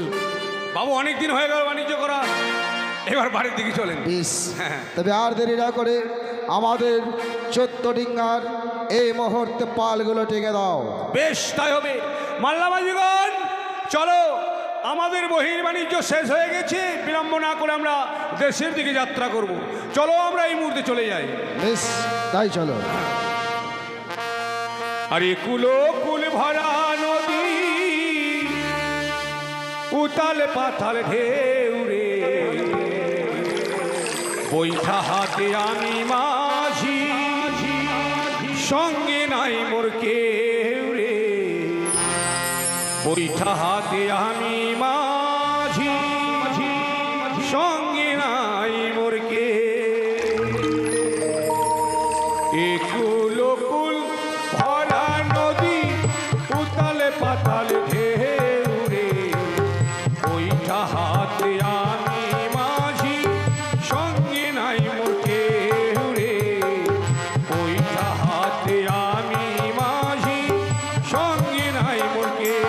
Speaker 3: বাবু অনেক দিন হয়ে গেল বাণিজ্য করা, এবার বাড়ির দিকে চলেন।
Speaker 1: বেশ, তবে আর দেরি না করে আমাদের 14 ডিঙ্গার এই মুহূর্তে পালগুলো টেকে দাও।
Speaker 3: বেশ তাই হবে। মাল্লাবাজিগণ চলো, আমাদের বহির্বাণিজ্য শেষ হয়ে গেছে, বিলম্ব না করে আমরা দেশের দিকে যাত্রা করব। চলো আমরা এই মুহূর্তে চলে যাই।
Speaker 1: বেশ তাই চলো।
Speaker 3: আরে কুলো কুল ভরা নদী, উতাল পাতাল ঢেউ রে, বৈঠা হাতে আমি মাঝি, সঙ্গে নাই মোর কেউ রে, বৈঠা হাতে আমি মাঝি, সঙ্গে নাই মোর কেউ। একুল কুল ভরা নদী, উতালে পাতালে ঢেউ রে, বৈঠা হাতে আমি মাঝি, সঙ্গে নাই মোর কেউ রে, বৈঠা হাতে আমি মাঝি, সঙ্গে নাই মোর কেউ।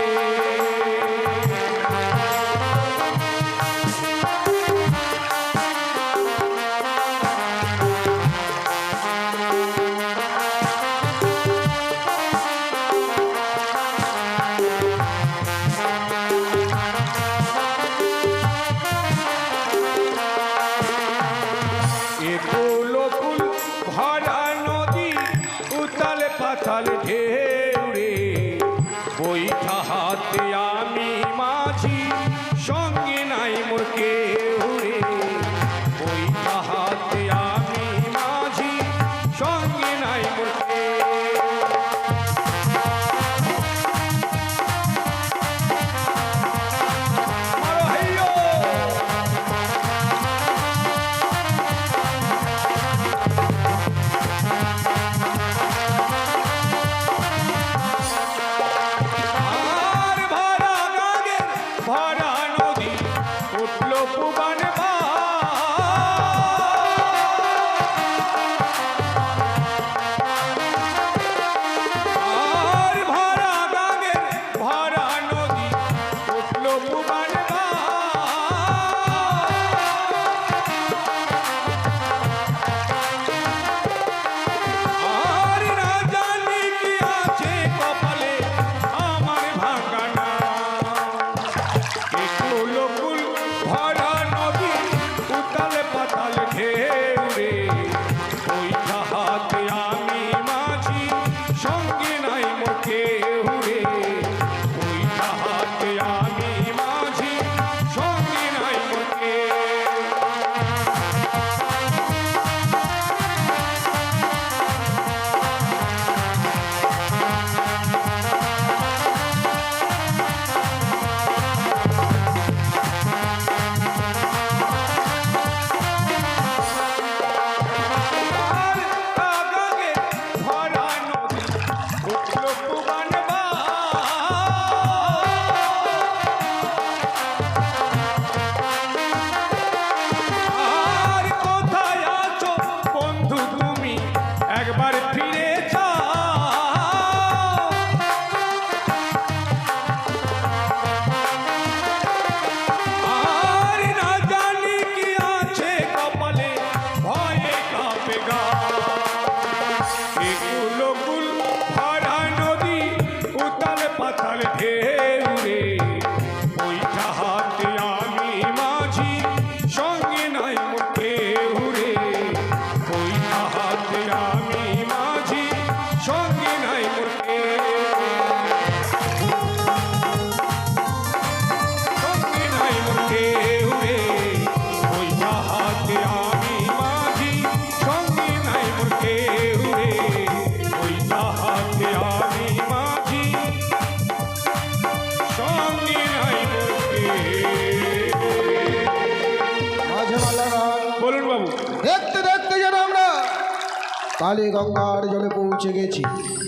Speaker 1: কালী গঙ্গার জলে পৌঁছে গেছি।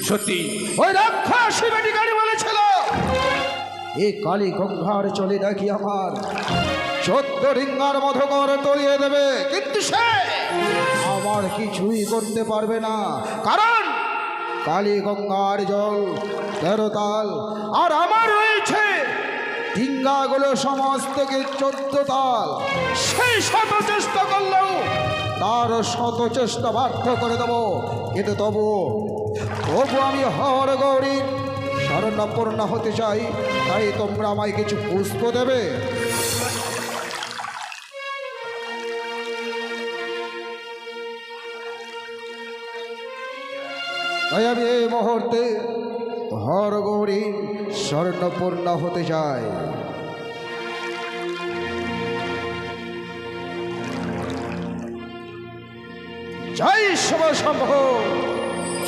Speaker 3: সত্যি
Speaker 1: ওই রাক্ষসী বেটি গাড়ি বলেছিল এই কালী গঙ্গার চলে নাকি আমার 14 রিঙ্গার মধুকর তলিয়ে দেবে, কিন্তু সে আমার কিছুই করতে পারবে না, কারণ কালী গঙ্গার জল 13 তাল আর আমার রয়েছে ডিঙ্গাগুলো সমস্তকে 14 তাল। সেই শত চেষ্টা করলেও তার শত চেষ্টা ব্যর্থ করে দেবো, কিন্তু তবু আমি হর গৌরীর শরণাপন্ন হতে চাই। তাই তোমরা আমায় কিছু পুষ্প দেবে। তাই আমি এই মুহূর্তে হর গৌরীর স্বর্ণপূর্ণ হতে চাই। জয় শিব শম্ভ,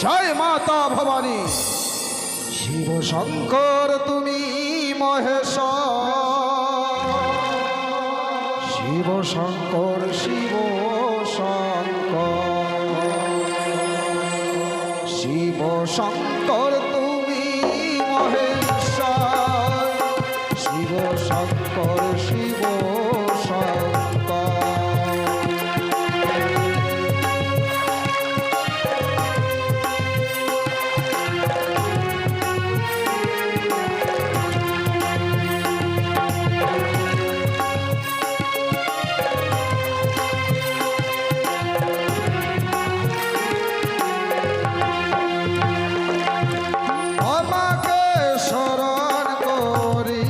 Speaker 1: জয় মাতা ভবানী। শিব শঙ্কর তুমি মহেশ, শিব শঙ্কর শিব শঙ্কর, শিব শঙ্কর তুমি মহেশ, শিব শঙ্কর শিব শঙ্কর। আমাকে শরণ করি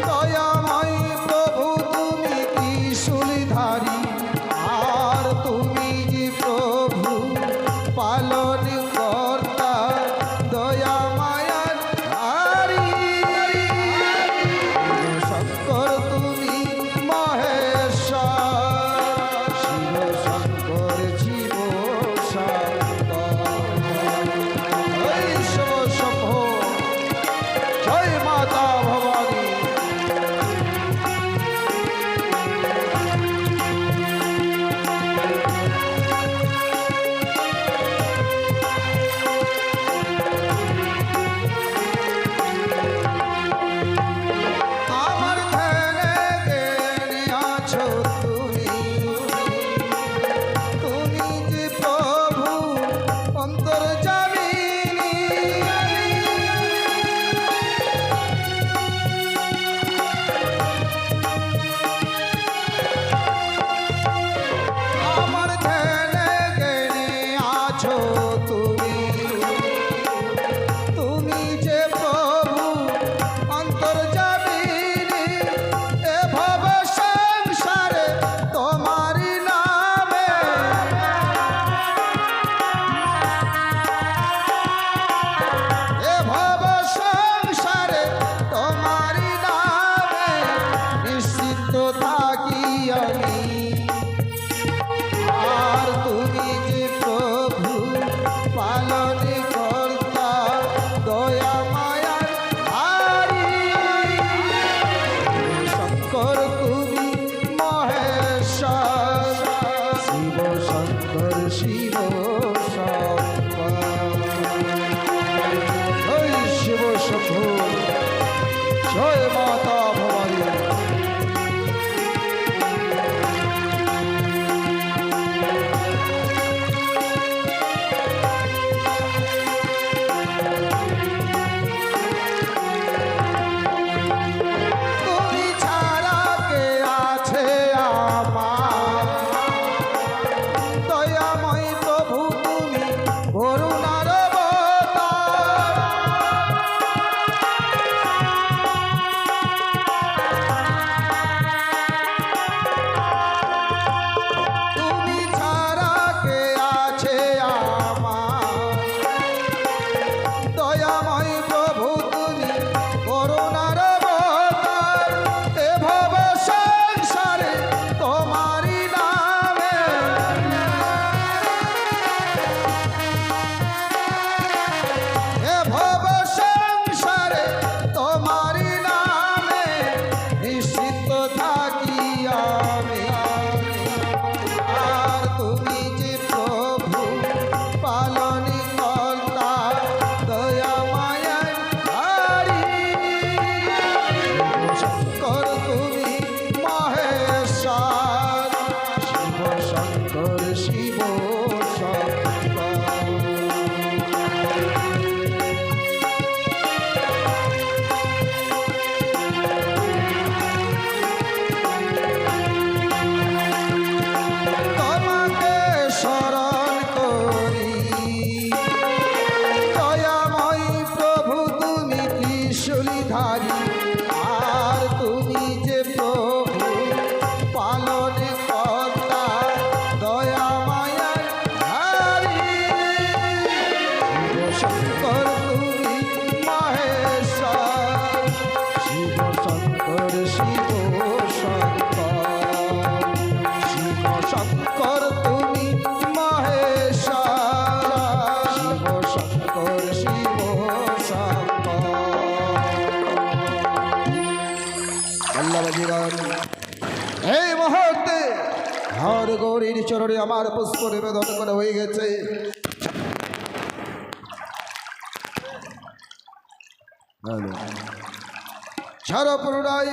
Speaker 1: দয়াময় প্রভু, তুমি ত্রিশূলধারী, আর তুমি যে প্রভু পালন কর্তা দয়া মায়ার হারি। শঙ্কর তুমি মহেশ্বর, শিব শঙ্কর শিব শঙ্কর। জয় শিব শম্ভ, জয় মাতা ভবানী। আমার ধ্যানে জ্ঞানে আছো তুমি, তুমি যে প্রভু অন্তর্যামিনী। আমার ধ্যানে জ্ঞানে আছো তুমি, তুমি যে প্রভু অন্তর্যামিনী। এ ভব সংসারে তোমারি নামে, এ ভব সংসারে তোমারি নামে নিশ্চিন্ত থাকি আমি। আর তুমি যে প্রভু পালন কর্তা দয়া মায়ার হারি। শঙ্কর তুমি মহেশ্বর, শিব শঙ্কর শিব শঙ্কর। জয় শিব শম্ভ, জয় মাতা ভবানী। তুমি ছাড়া কে আছে আমার, দয়াময় প্রভু ধর গৌরীর চরণে আমার পুষ্প নিবেদন করা হয়ে গেছে। ছাড়া পুনরায়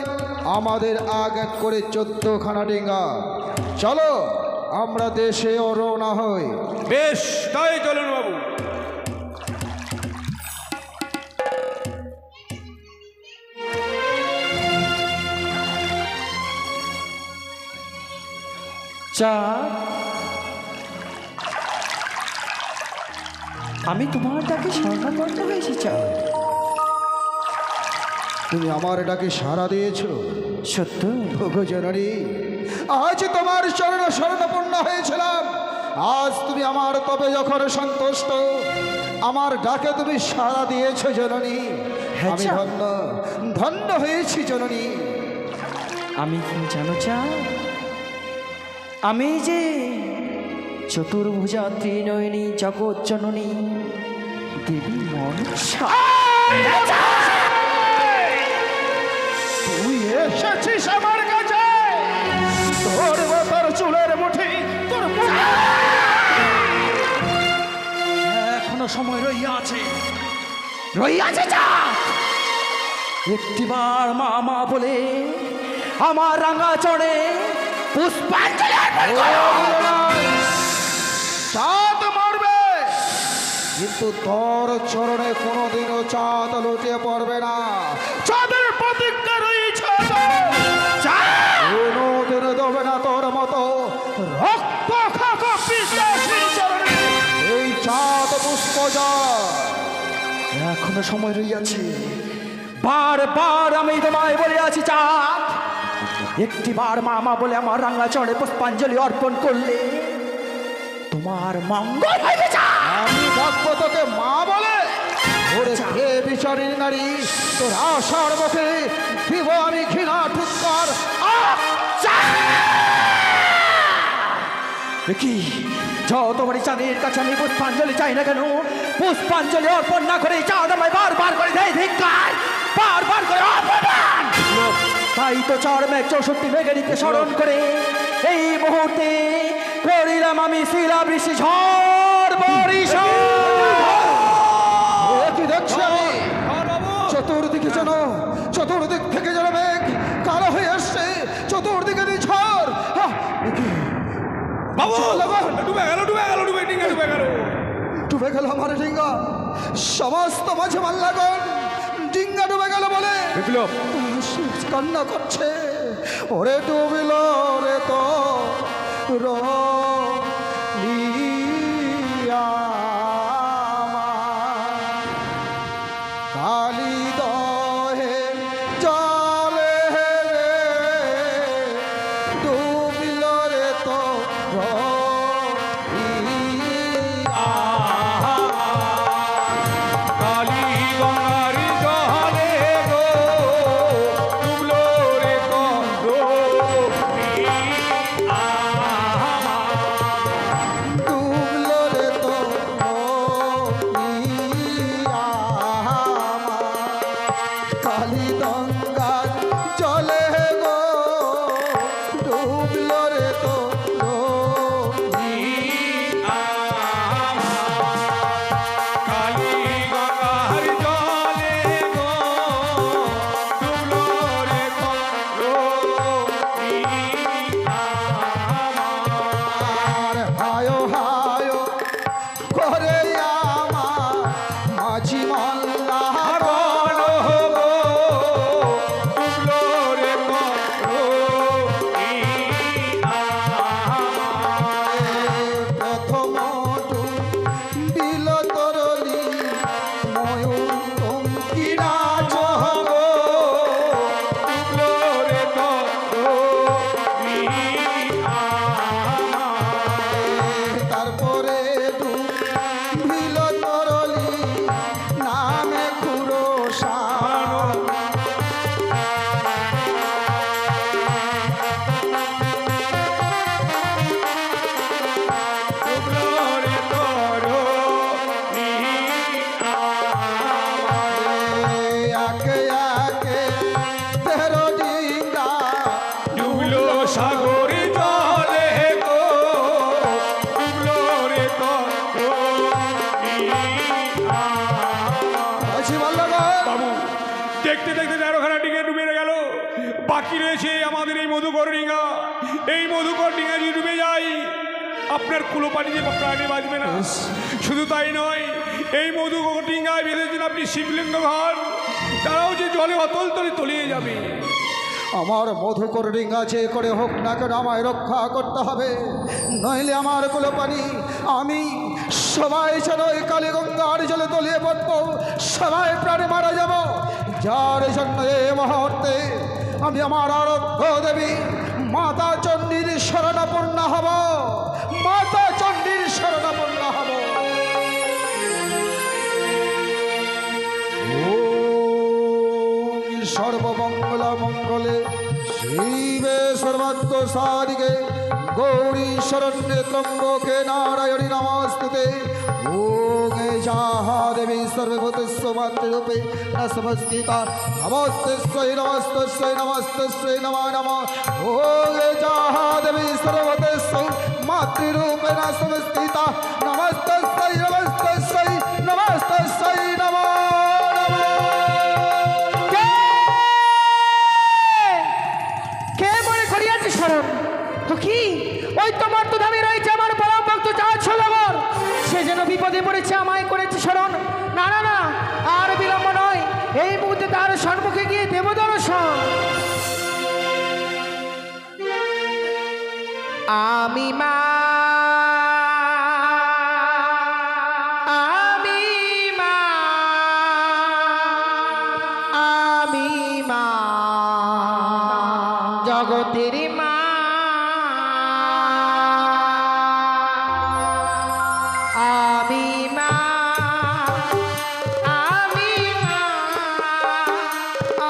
Speaker 1: আমাদের আগ এক করে 14খানা ডিঙ্গা, চলো আমরা দেশে রওনা হই।
Speaker 3: বেশ, তাই চলুন বাবু।
Speaker 2: চাঁদ, আমি তোমার ডাকে স্বর্ণপর্য হয়েছি চাঁদ।
Speaker 1: তুমি আমার ডাকে সাড়া দিয়েছো।
Speaker 2: সত্য?
Speaker 1: ওগো জননী, আজ তোমার চরণ শরণাপন্ন হয়েছিলাম, আজ তুমি আমার তবে যখন সন্তুষ্ট, আমার ডাকে তুমি সাড়া দিয়েছো জননী।
Speaker 2: হ্যাঁ,
Speaker 1: আমি
Speaker 2: চাঁদ।
Speaker 1: ধন্য ধন্য হয়েছি জননী।
Speaker 2: আমি কি জানো চাঁদ, আমি যে চতুর্ভুজা ত্রিনয়নী জগৎ জননী দেবী মনসা।
Speaker 1: তুই এসেছিস আমার কাছে, তোর তোর চুলের মুঠি, তোর
Speaker 2: এখনো সময় রইয়াছে, রইয়াছে চাঁদ। একটিবার মা মা বলে আমার রাঙা চড়ে পুষ্পাঞ্জলি অর্পণ করো।
Speaker 1: চাঁদ মারবে, কিন্তু তোর চরণে কোনোদিনও চাঁদ লুটিয়ে পড়বে না। চাঁদের প্রতিজ্ঞা রয়েছে, কোনোদিন দেবে না তোর মতো রক্ত খাকা বিশ্বাসীর চরণে এই চাঁদ পুষ্প যায়।
Speaker 2: এখনো সময় রইয়াছে, বারবার আমি তোমায় বলে আছি চাঁদ, একটিবার মামা বলে আমার রাঙা চড়ে পুষ্পাঞ্জলি অর্পণ করলে তোমার মঙ্গল হইবে চাঁদ।
Speaker 1: আমি ডাকবো তোকে মা বলে, ওরে কে বিচারী নারী, তোর আশার মুখে দিব আমি ঘৃণা ঠুৎকার।
Speaker 2: কি যতবারই চাঁদের কাছে আমি পুষ্পাঞ্জলি চাই না কেন, পুষ্পাঞ্জলি অর্পণ না করে চাঁদ আমায় বারবার করে দেয় ধিক্কার, বারবার করে অপমান। তাই তো 4 মেঘ 64 মেঘেরিকে স্মরণ করে এই মুহূর্তে করিলাম আমি শিলাবৃষ্টি ঝড় বরিশাল।
Speaker 1: কি দেখছি আমি?
Speaker 3: আর বাবু,
Speaker 1: চতুর্দিকে যেন, চতুর্দিক থেকে যেন মেঘ কালো হয়ে আসছে, চতুর্দিকে দিয়ে ঝড়।
Speaker 3: বাবু,
Speaker 1: চল বাবা।
Speaker 3: ডুবে গেল, ডুবে গেল, ডিঙ্গা ডুবে গেল।
Speaker 1: ডুবে গেল আমার ডিঙ্গা, সমস্ত মাঝে মাল্লাগণ ডিঙ্গা ডুবে গেল বলে
Speaker 3: বিপ্লব,
Speaker 1: কান্না করছে। ওরে ডুবিল রে তো রলিয়া কালী দহে জলে রে, ডুবিল রে তো রলিয়া।
Speaker 3: কালী গঙ্গার জলে গো, ডুবলো রে কন্দ।
Speaker 1: ডুবলো রে তো রলিয়া কালী গঙ্গার জলে গো, ডুবলো রে তো রলিয়া।
Speaker 3: কালী গঙ্গার জলে গো, ডুবলো রে কন্দ।
Speaker 1: আর হায় হায় করে আমার মাঝি মাল্লা
Speaker 3: বলো গো, ডুবলো রে কন্দ।
Speaker 1: প্রথম ডুবিল তরলি ময়ূর টঙ্কিরা চহগ,
Speaker 3: ডুবলো রে কন্দ।
Speaker 1: তারপরে ডুবিল তরলি নামে খুড়ো সান।
Speaker 3: ডুবলো রে তরণী।
Speaker 1: আকে আকে তেরো ডিঙ্গা
Speaker 3: ডুবলো সাগরে জলে গো, বাকি রয়েছে আমাদের এই মধুকর ডিঙা। এই মধুকর ডিঙা যদি ডুবে যায়, আপনার কুলো পানিতে প্রাণে বাঁচবে না। শুধু তাই নয়, এই মধুকর ডিঙায় বেঁধেছেন আপনি শিবলিঙ্গ ঘর, তারাও যে জলে অতল তলে তলিয়ে যাবে।
Speaker 1: আমার মধুকর ডিঙ্গা যে করে হোক না কেন আমায় রক্ষা করতে হবে, নইলে আমার কুলো পানি আমি সবাই যেন ওই কালীগঙ্গার জলে তলিয়ে পড়বো, সবাই প্রাণে মারা যাব। যার জন্য এই মুহূর্তে আমি আমার আরাধ্য দেবী মাতা চণ্ডীর শরণাপন্ন হব, মাতা চণ্ডীর শরণাপন্ন হব। সর্বমঙ্গল মঙ্গলে শিবে সর্বাত্ম সাদিকে গৌরী শরণ্যে ত্রম্বকে নারায়ণী নমস্তুতে। ওম যাহা দেবী সর্বভূতস্য মাতৃরূপে নমস্কৃতা নমস্তস্যৈ নমস্তস্যৈ নমস্তস্যৈ নমো নমঃ। ওম যাহা দেবী সর্বভূতস্য মাতৃরূপে নমস্কৃতা নমস্তস্যৈ নমস্তস্যৈ নমস্তস্যৈ নমো নমঃ।
Speaker 2: কে মনে করিয়াছে শরণ? তো কি ওই তোমার তো ধামে রয়েছে আমার পরম ভক্ত চাঁদছলগর, সে যেন বিপদে পড়েছে, আমায় করেছে শরণ। না না না, আর বিলম্ব নয়, এই মুহূর্তে তার সম্মুখে গিয়ে দেব দর্শন। আমি মা, আমি মা, আমি মা, জগতের মা। আমি মা, আমি মা,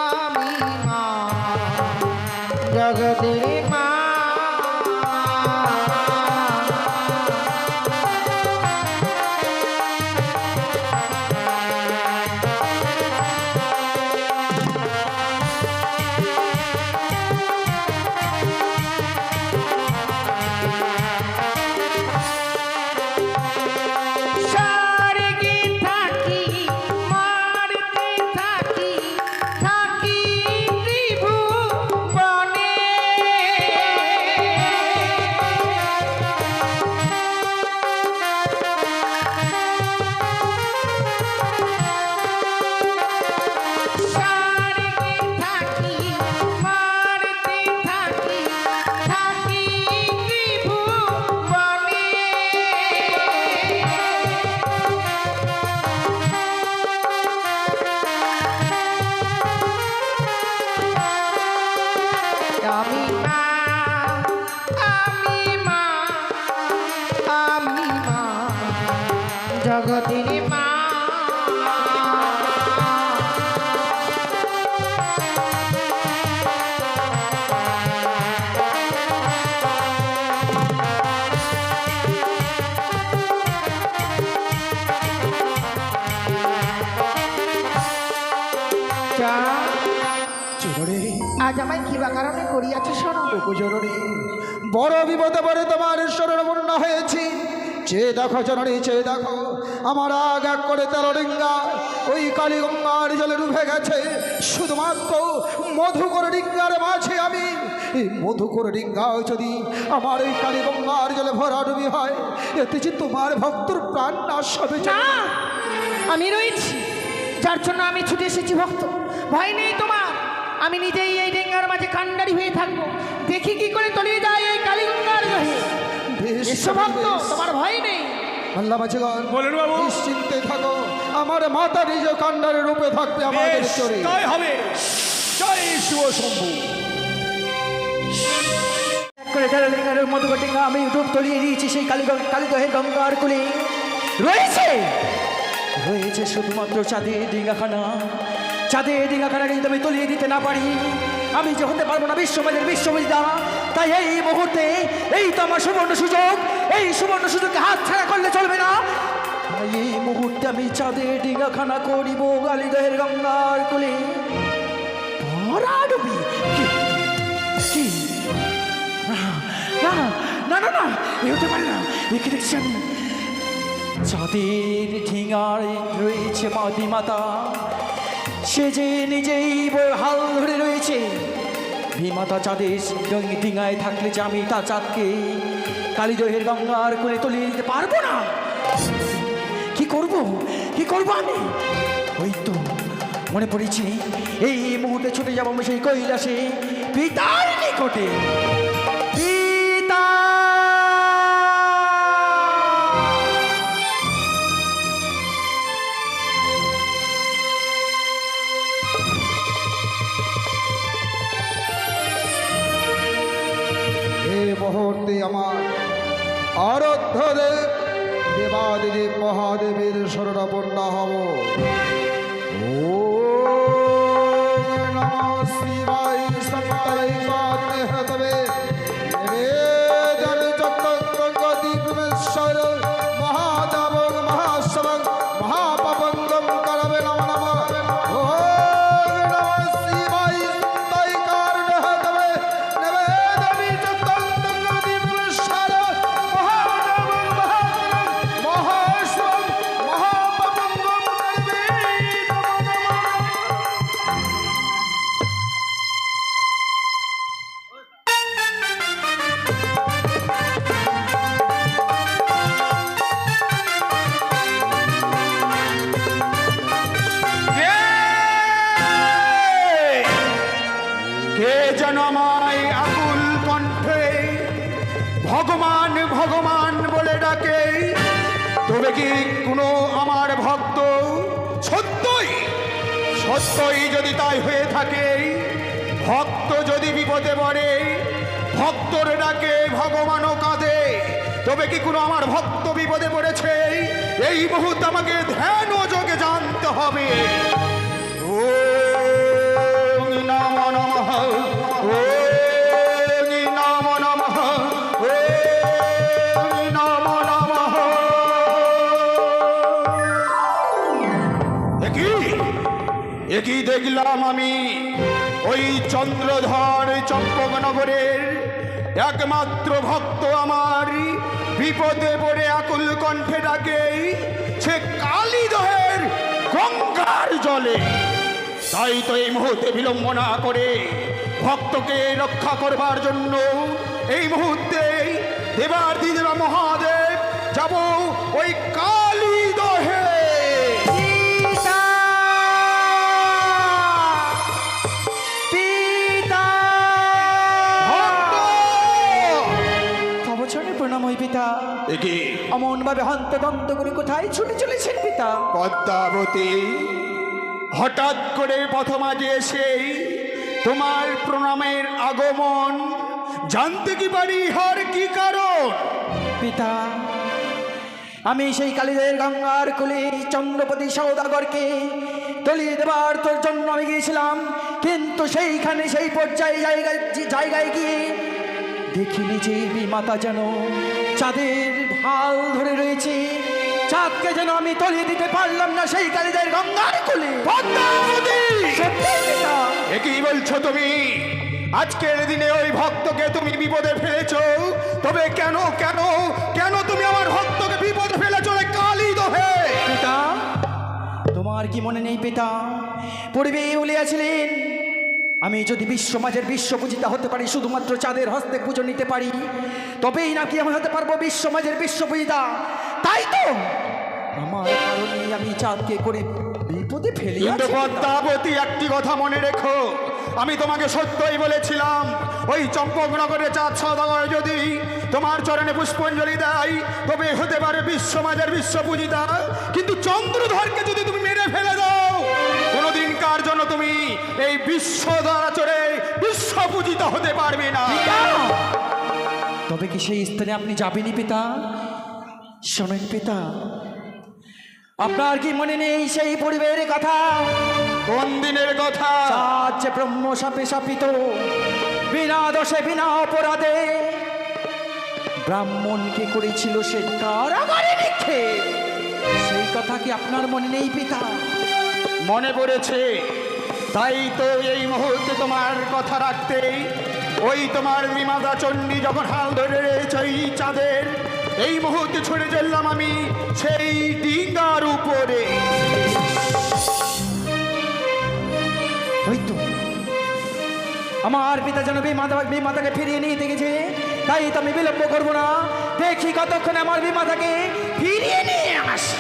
Speaker 2: আমি মা, জগতের মা। স্বর্গে থাকি, মারতে থাকি, থাকি ত্রিভুবনে। স্বর্গে থাকি, মারতে থাকি, থাকি ত্রিভুবনে। আমি মা, আমি মা, আমি মা, জগতের মা। আজ আমায় কিবা কারণে করিয়াছে শোনো।
Speaker 1: জননী, বড় বিপদে পড়ে তোমার শরণাপন্ন হয়েছি। চেয়ে দেখো জননী, চেয়ে দেখো, আমার আগ এক করে তেলডিঙ্গা ওই কালীগঙ্গার জলে ডুবে গেছে। শুধুমাত্র মধুকর ডিঙ্গার মাঝে আমি, এই মধুকর ডিঙ্গাও যদি আমার এই কালীগঙ্গার জলে ভরাডুবি হয়, এতে যে তোমার ভক্তর প্রাণ নাশ হবে।
Speaker 2: না, আমি রয়েছি, যার জন্য আমি ছুটে এসেছি ভক্ত। ভয় নেই তোমার, আমি নিজেই এই ডেঙ্গার মাঝে কান্ডারি হয়ে থাকবো, দেখি কি করে তলিয়ে যায় এই কালীগঙ্গার জলে।
Speaker 1: বেশ,
Speaker 2: এসো ভক্ত,
Speaker 1: বেশ।
Speaker 2: তোমার ভয় নেই।
Speaker 1: আল্লাহ বাঁচিগণ,
Speaker 3: বলেন বাবু।
Speaker 1: নিশ্চিন্তে থাকো, আমার মাতা নিজ কান্ডারের রূপে থাকবে আমাদের
Speaker 3: বেশ,
Speaker 1: চরে।
Speaker 3: তাই হবে। জয় শিব শম্ভু।
Speaker 2: করে তেলডিঙ্গার মধুকটিঙ্গা আমি রূপ তলিয়ে দিয়েছি সেই কালীদহের গঙ্গার কুলে। রয়েছে রয়েছে শুধুমাত্র চাঁদের ডিঙ্গাখানা। চাঁদের ডিঙ্গাখানাকে যদি আমি তলিয়ে দিতে না পারি, আমি যে হতে পারবো না বিশ্বমানের বিশ্ববিদ্যা। তাই এই মুহূর্তে এই তো আমার সুবর্ণ সুযোগ, এই সুবর্ণ সুযোগকে হাত ছাড়া করলে চলবে না। তাই এই মুহূর্তে আমি চাঁদের ডিঙ্গাখানা করিব কালীদহের গঙ্গার কুলে। ভরাডুবি কি কি? না না না না, এ হতে পারে না। একে দেখছি আমি, চাঁদের ঢিঙায় রয়েছে মাদি মাতা, সে যে নিজেই হাল ধরে রয়েছে। ভীমাতা চাঁদের ডিঙায় থাকলে যে আমি তা চাঁদকে কালীদহের গঙ্গার কোলে তলিয়ে দিতে পারবো না। কি করব আমি? ওই তো মনে পড়েছে, এই মুহূর্তে ছুটে যাবো আমি সেই কৈলাসে পিতার নিকটে। পিতা!
Speaker 1: এই মুহূর্তে আমার আরাধ্য দেব দেবাদিদেব মহাদেবের শরণাপন্ন হব। ওম নমঃ শিবায় সপ্তায় পাতে হতবে নিবেদন চক্রগতি পরমেশ্বর মহাদেব মহাশবং মহাপবঙ্গম করবে নমঃ নমঃ। ওম নমঃ শিবায় সপ্তায় কারণ হতবে নিবেদন চক্রগতি পরমেশ্বর মহাদেব মহাশবং মহাপবঙ্গম করবে
Speaker 3: কে যেন আমায় আকুল কণ্ঠে ভগবান ভগবান বলে ডাকে। তবে কি কোনো আমার ভক্ত সত্যই যদি তাই হয়ে থাকে, ভক্ত যদি বিপদে পড়ে ভক্তর ডাকে ভগবানও কাঁদে, তবে কি কোনো আমার ভক্ত বিপদে পড়েছে? এই মুহূর্তে আমাকে ধ্যান ও যোগে জানতে হবে। ওম নমো নমঃ, ওম নমো নমঃ, ওম নমো নমঃ। একই দেখলাম আমি ওই চন্দ্রধর চম্পকনগরের একমাত্র ভক্ত আমার বিপদে পড়ে আকুল কণ্ঠে ডাকে, সে কালীদহের গঙ্গার জলে। তাই তো এই মুহূর্তে বিলম্ব না করে ভক্তকে রক্ষা করবার জন্য এই মুহূর্তে দেবাদিদেব মহাদেব যাব ওই কালীদহে।
Speaker 2: প্রণাম হই পিতা। অমন ভাবে হন্তদন্ত করে কোথায় ছুটে চলেছেন পিতা?
Speaker 3: পদ্মাবতী, হঠাৎ করে পথমাঝে এসে তোমার প্রণামের আগমন জানতে কি পারি ইহার কি কারণ?
Speaker 2: পিতা, আমি সেই কালীদের গঙ্গার কুলে চন্দ্রপতি সৌদাগরকে তলিয়ে দেবার তোর জন্য আমি গিয়েছিলাম, কিন্তু সেইখানে সেই পর্যায়ে জায়গায় গিয়ে দেখিনি যে মাতা যেন চাঁদের ঢাল ধরে রয়েছে। চাঁদকে যেন আমি তলিয়ে দিতে পারলাম না সেই কালীদের গঙ্গার কুলে।
Speaker 3: কি বলছো তুমি? আজকের দিনে ওই ভক্তকে তুমি বিপদে ফেলেছো, তবে কেন কেন কেন তুমি আমার ভক্তকে বিপদে ফেলেছো রে কালীদহে?
Speaker 2: পিতা, তোমার কি মনে নেই পিতা, পূর্বে বলিয়াছিলেন আমি যদি বিশ্বমাজের বিশ্বপূজিতা হতে পারি, শুধুমাত্র চাঁদের হস্তে পুজো নিতে পারি, তবেই নাকি আমি হতে পারবো বিশ্বমাজের বিশ্বপূজিতা। তাই তো আমার কারণে আমি চাঁদকে করে বিপদে ফেলি।
Speaker 3: পদ্মাবতী, একটি কথা মনে রেখো, আমি তোমাকে সত্যই বলেছিলাম ওই চম্পকনগরে চাঁদ সওদাগর যদি তোমার চরণে পুষ্পাঞ্জলি দেয় তবে হতে পারে বিশ্বমাজের বিশ্বপূজিতা, কিন্তু চন্দ্রধরকে যদি তুমি মেরে ফেলে দাও কোনোদিনকার জন্য তুমি এই বিশ্ব দ্বারা চড়ে বিশ্বপূজিতা হতে পারবে না।
Speaker 2: তবে কি সেই স্থানে আপনি যাবেনই পিতা? শোনেন পিতা, আপনার কি মনে নেই সেই পরিবারের কথা?
Speaker 3: কোন দিনের কথা?
Speaker 2: চাঁদ যে ব্রহ্ম শাপে শাপিত, বিনা দোষে বিনা অপরাধে ব্রাহ্মণকে করেছিল সে কারাগারে নিক্ষেপ। সেই কথা কি আপনার মনে নেই পিতা?
Speaker 3: মনে পড়েছে, তাই তো এই মুহূর্তে তোমার কথা রাখতেই ওই তোমার বিমাদা চণ্ডী যখন হাল ধরে রয়েছে ওই চাঁদের, এই মুহূর্তে ছুটে চললাম আমি সেই ডিঙ্গার উপরে।
Speaker 2: ওই তো আমার পিতা যেন বিমাতাকে ফিরিয়ে নিয়ে গেছে, তাই তো আমি বিলম্ব করবো না। দেখি কতক্ষণে আমার বিমাতাকে ফিরিয়ে নিয়ে আসি।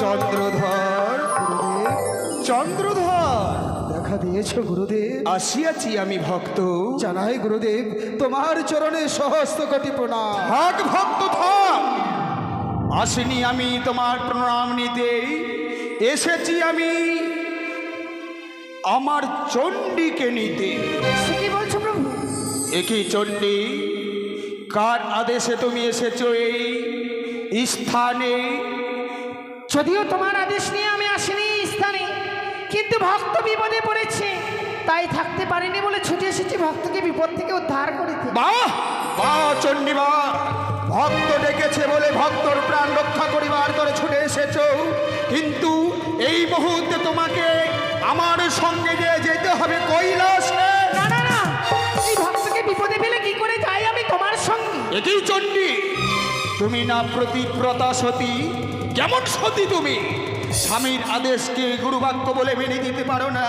Speaker 1: চন্দ্রধর, চন্দ্রধর,
Speaker 2: দেখা দিয়েছ গুরুদেব?
Speaker 1: আসিয়াছি আমি ভক্ত।
Speaker 2: জানাই গুরুদেব,
Speaker 1: তোমার চরণে সহস্র কোটি প্রণাম।
Speaker 5: থাক ভক্ত থাক, আসিনি আমি তোমার প্রণাম নিতে, এসেছি আমি আমার চণ্ডীকে নিতে।
Speaker 2: সে কি বলছো প্রভু?
Speaker 5: একই চণ্ডী, কার আদেশে তুমি এসেছো এই স্থানে?
Speaker 6: যদিও তোমার আদেশ নিয়ে আমি আসিনি এই স্থানে, কিন্তু ভক্ত বিপদে পড়েছে, তাই থাকতে পারিনি বলে ছুটে এসেছি ভক্তকে বিপদ থেকে উদ্ধার করিতে।
Speaker 5: বাহ বাহ চণ্ডী মা, ভক্ত ডেকেছে বলে ভক্তর প্রাণ রক্ষা করিবার করে ছুটে এসেছো, কিন্তু এই মুহূর্তে তোমাকে আমার সঙ্গে যে যেতে হবে কৈলাসে।
Speaker 6: না না না, এই ভক্তকে বিপদে ফেলে কি করে যাই আমি তোমার সঙ্গে?
Speaker 5: একই চণ্ডী, তুমি না প্রতিব্রতা সতী? কেমন সতী তুমি? স্বামীর আদেশকে গুরুবাক্য বলে মেনে দিতে পারো না,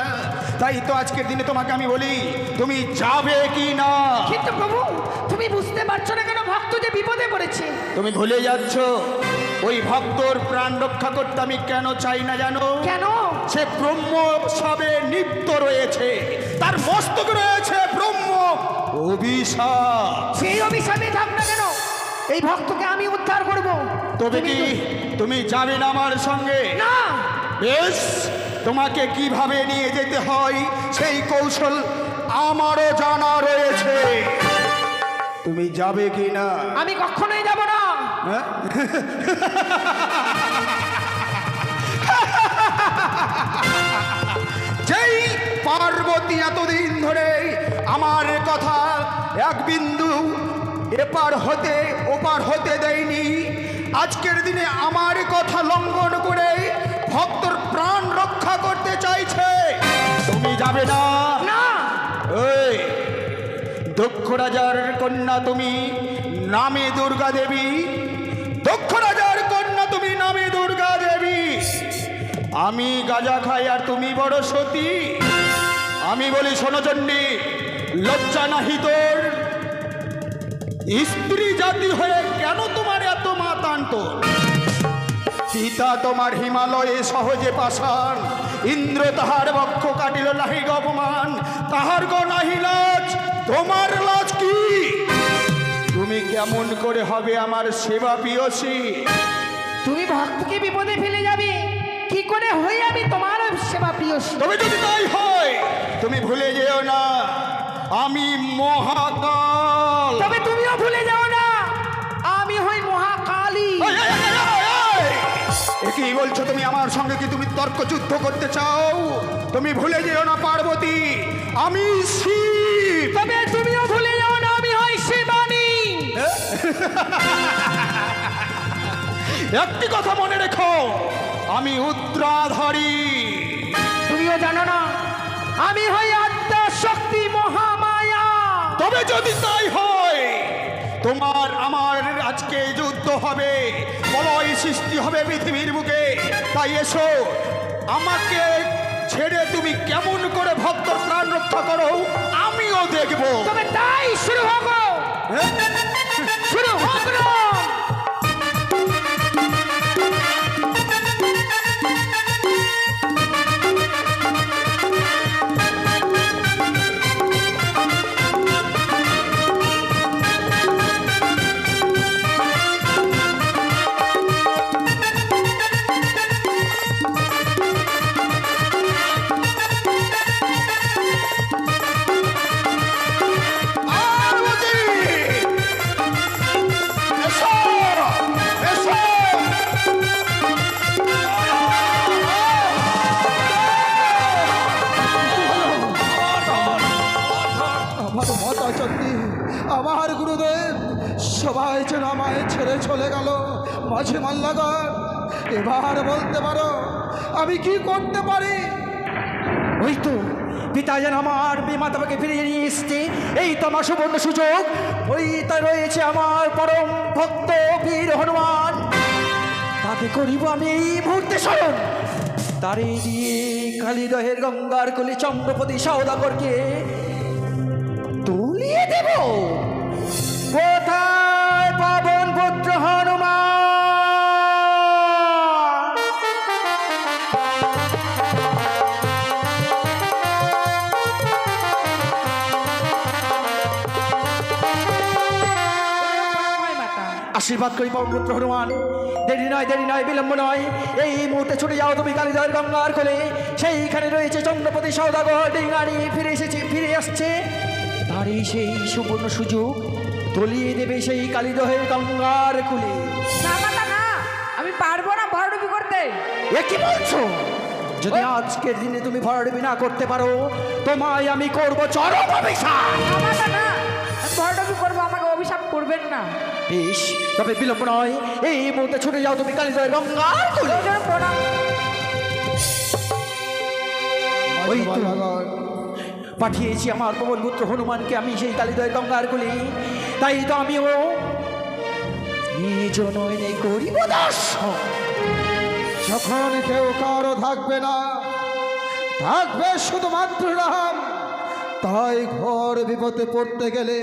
Speaker 5: তাই তো আজকের দিনে তোমাকে আমি বলি তুমি যাবে কি না।
Speaker 6: কিন্তু প্রভু, তুমি বুঝতে পারছো না কেন ভক্ত যে বিপদে পড়েছে?
Speaker 5: তুমি ভুলে যাচ্ছ ওই ভক্তর প্রাণ রক্ষা করতে আমি কেন চাই না জানো?
Speaker 6: কেন?
Speaker 5: সে ব্রহ্ম সবে নিপ্ত রয়েছে, তার মস্তকে রয়েছে ব্রহ্ম অভিশাপ।
Speaker 6: সেই অভিশাপে থাক না কেন, এই ভক্তকে আমি উদ্ধার করব।
Speaker 5: তবে কি তুমি যাবে না আমার সঙ্গে?
Speaker 6: না।
Speaker 5: বেশ, তোমাকে কিভাবে নিয়ে যেতে হয় সেই কৌশল আমারও জানা রয়েছে। তুমি যাবে কি না?
Speaker 6: আমি কখনোই যাব না।
Speaker 5: হ্যাঁ? যেই পার্বতী এতদিন ধরে আমার কথা এক বিন্দু এপার হতে ওপার হতে দেয়নি, আজকের দিনে আমার কথা লঙ্ঘন করে ভক্তর প্রাণ রক্ষা করতে চাইছে। তুমি যাবে না?
Speaker 6: না।
Speaker 5: ওই দক্ষ রাজার কন্যা তুমি, নামে দুর্গা দেবী। দক্ষ রাজার কন্যা তুমি, নামে দুর্গা দেবী। আমি গাঁজা খাই আর তুমি বড় সতী। আমি বলি শোনো চণ্ডী, লজ্জা নাহি তোর? স্ত্রী জাতি হয়ে কেন তোমার এত মাতান্ত? পিতা তোমার হিমালয়ে সহজে পাষাণ, ইন্দ্র তাহার বক্ষ কাটিল নাহি অপমান, তাহার গো নাহি লাজ, তোমার লাজ কি? তুমি কেমন করে হবে আমার সেবা পিয়সী?
Speaker 6: তুমি ভক্তকে বিপদে ফেলে যাবে, কি করে হই আমি তোমার সেবা প্রিয়সী?
Speaker 5: তবে যদি তাই হয়, তুমি ভুলে যেও না আমি মহাকাল।
Speaker 6: তবে তুমিও ভুলে যাও না আমি হই মহাকালী।
Speaker 5: এই, এই, এই, এই, এই! এ কি বলছো তুমি? আমার সঙ্গে কি তুমি তর্ক যুদ্ধ করতে চাও? তুমি ভুলে যেও না পার্বতী, আমি শিব।
Speaker 6: তবে তুমিও ভুলে যাও না আমি হই শিবানী।
Speaker 5: একটি কথা মনে রেখো, আমি উত্তরাধারী।
Speaker 6: তুমিও জানো না আমি হই আদ্যা শক্তি মহামায়া।
Speaker 5: তবে যদি তাই হয়, তোমার আমার আজকে যুদ্ধ হবে, প্রলয় সৃষ্টি হবে পৃথিবীর বুকে। তাই এসো, আমাকে ছেড়ে তুমি কেমন করে ভক্তর প্রাণ রক্ষা করো আমিও দেখব।
Speaker 6: তবে তাই শুরু হোক, শুরু হোক না।
Speaker 1: আমার গুরুদেব সবাই যেন আমায় ছেড়ে চলে গেল মাঝে মাল্লাগর। এবার বলতে পারো আমি কি করতে পারি?
Speaker 2: ওই তো পিতা যেন আমার মাতাকে ফিরিয়ে নিয়ে এসছে, এই তো আমার সুবর্ণ সুযোগ। ওই তা রয়েছে আমার পরম ভক্ত বীর হনুমান, তাকে করিব আমি এই মুহূর্তে স্মরণ। তারে দিয়ে কালীদহের গঙ্গার কোলে চন্দ্রপতি সওদাগরকে তুলিয়ে দেব। কোথায় পাবন পুত্র হনুমান? আশীর্বাদ করি পাবন পুত্র হনুমান, দেরি নয় বিলম্ব নয়, এই মুহূর্তে ছুটে যাও তুমি কালীদহের গঙ্গার কোলে। সেইখানে রয়েছে চন্দ্রপতি সওদাগর, ডিঙাড়ি ফিরে আসছে। তারই সেই সুবর্ণ সুযোগ, তলিয়ে দেবে সেই কালীদহের গঙ্গার কুলে।
Speaker 7: না মাতা না, আমি পারবো না ভরাডুবি করতে।
Speaker 2: এ কি বলছো? যদি আজকের দিনে তুমি ভরাডুবি না করতে পারো, তোমায় আমি করব চরম অভিশাপ।
Speaker 7: না মাতা না, আমি ভরাডুবি করবো, আমাকে অভিশাপ করবেন না।
Speaker 2: বেশ, তবে বিলম্ব নয়, এই মুহূর্তে ছুটে যাও তুমি কালীদহের গঙ্গার কুলে।
Speaker 7: ওই জন্য প্রণাম।
Speaker 2: ওই তো পাঠিয়েছি আমার প্রবল পুত্র হনুমানকে আমি সেই কালীদহের গঙ্গার কুলে, তাই তো আমিও নিজ নয়নে করিব দর্শন।
Speaker 1: যখন কেউ কারো থাকবে না, থাকবে শুধুমাত্র রাম, তাই ঘর বিপদে পড়তে গেলে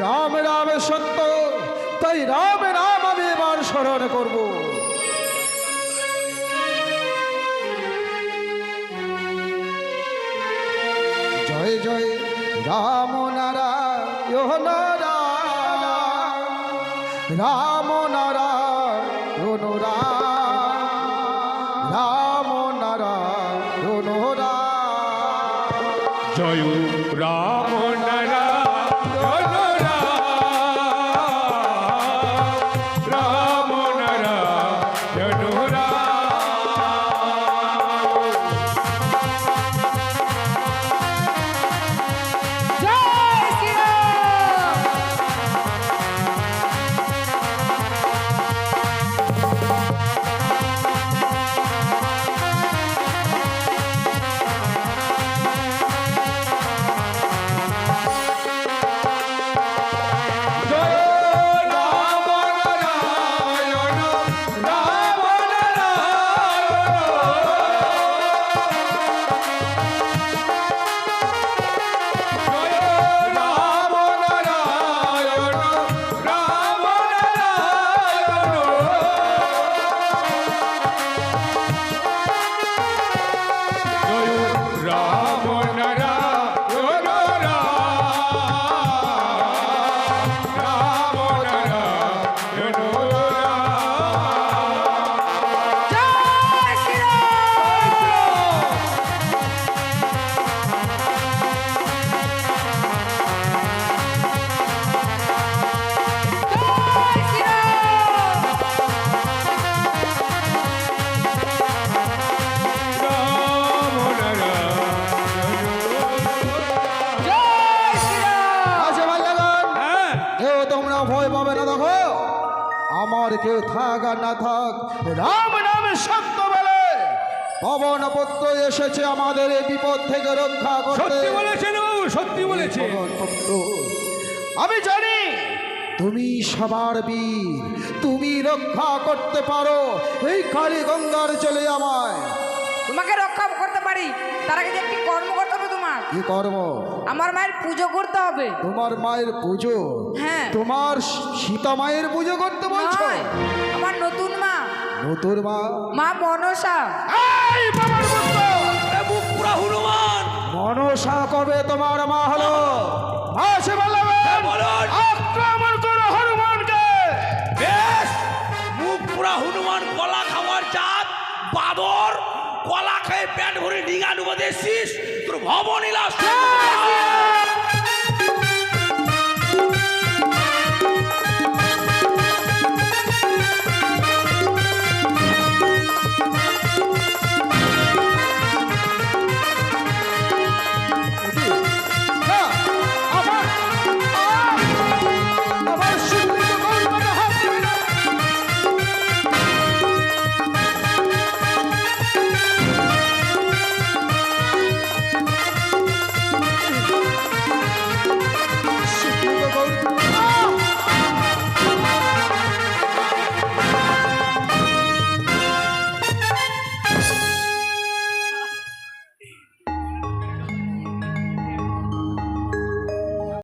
Speaker 1: রাম রাম সত্য, তাই রাম রাম আমি এবার স্মরণ করব। জয় জয় রাম নারায়ণ রাম নারায়ণ রাম নারায়ণ
Speaker 3: জয় রাম নারায়ণ রাম নারায়ণ
Speaker 7: জয় শ্রীরাম।
Speaker 1: ভয় পাবে না। দেখো আমার কেউ থাক আর না থাক, রাম নামে সত্য বলে পবন পুত্র এসেছে আমাদের এই বিপদ থেকে রক্ষা করতে।
Speaker 3: সত্যি বলেছেন বাবু, সত্যি বলেছে।
Speaker 1: পবন পুত্র, আমি জানি তুমি সবার বীর, তুমি রক্ষা করতে পারো এই কালী গঙ্গার চলে আমায়।
Speaker 7: তোমাকে রক্ষা করতে পারি, তার আগে যে একটি কর্ম করতে হবে তোমার।
Speaker 1: কি কর্ম?
Speaker 7: আমার মায়ের পুজো করতে হবে।
Speaker 1: তোমার মায়ের পুজো?
Speaker 7: হ্যাঁ।
Speaker 1: তোমার সীতা মায়ের পুজো করতে বলছো?
Speaker 7: নয়, আমার নতুন মা,
Speaker 1: নতুন মা?
Speaker 7: মা মনসা।
Speaker 1: এই বাবার পুত্র,
Speaker 2: মুখ পুরা হনুমান,
Speaker 1: মনসা কবে তোমার মা হলো? আসে বলবেন, আক্রমণ করো হনুমানকে।
Speaker 2: বেশ, মুখ পুরা হনুমান, কলা খাওয়ার জাত বাদর, কলা খেয়ে পেট ভরে ডিঙা ডুবো দিয়েছিস, তোর ভবনীলা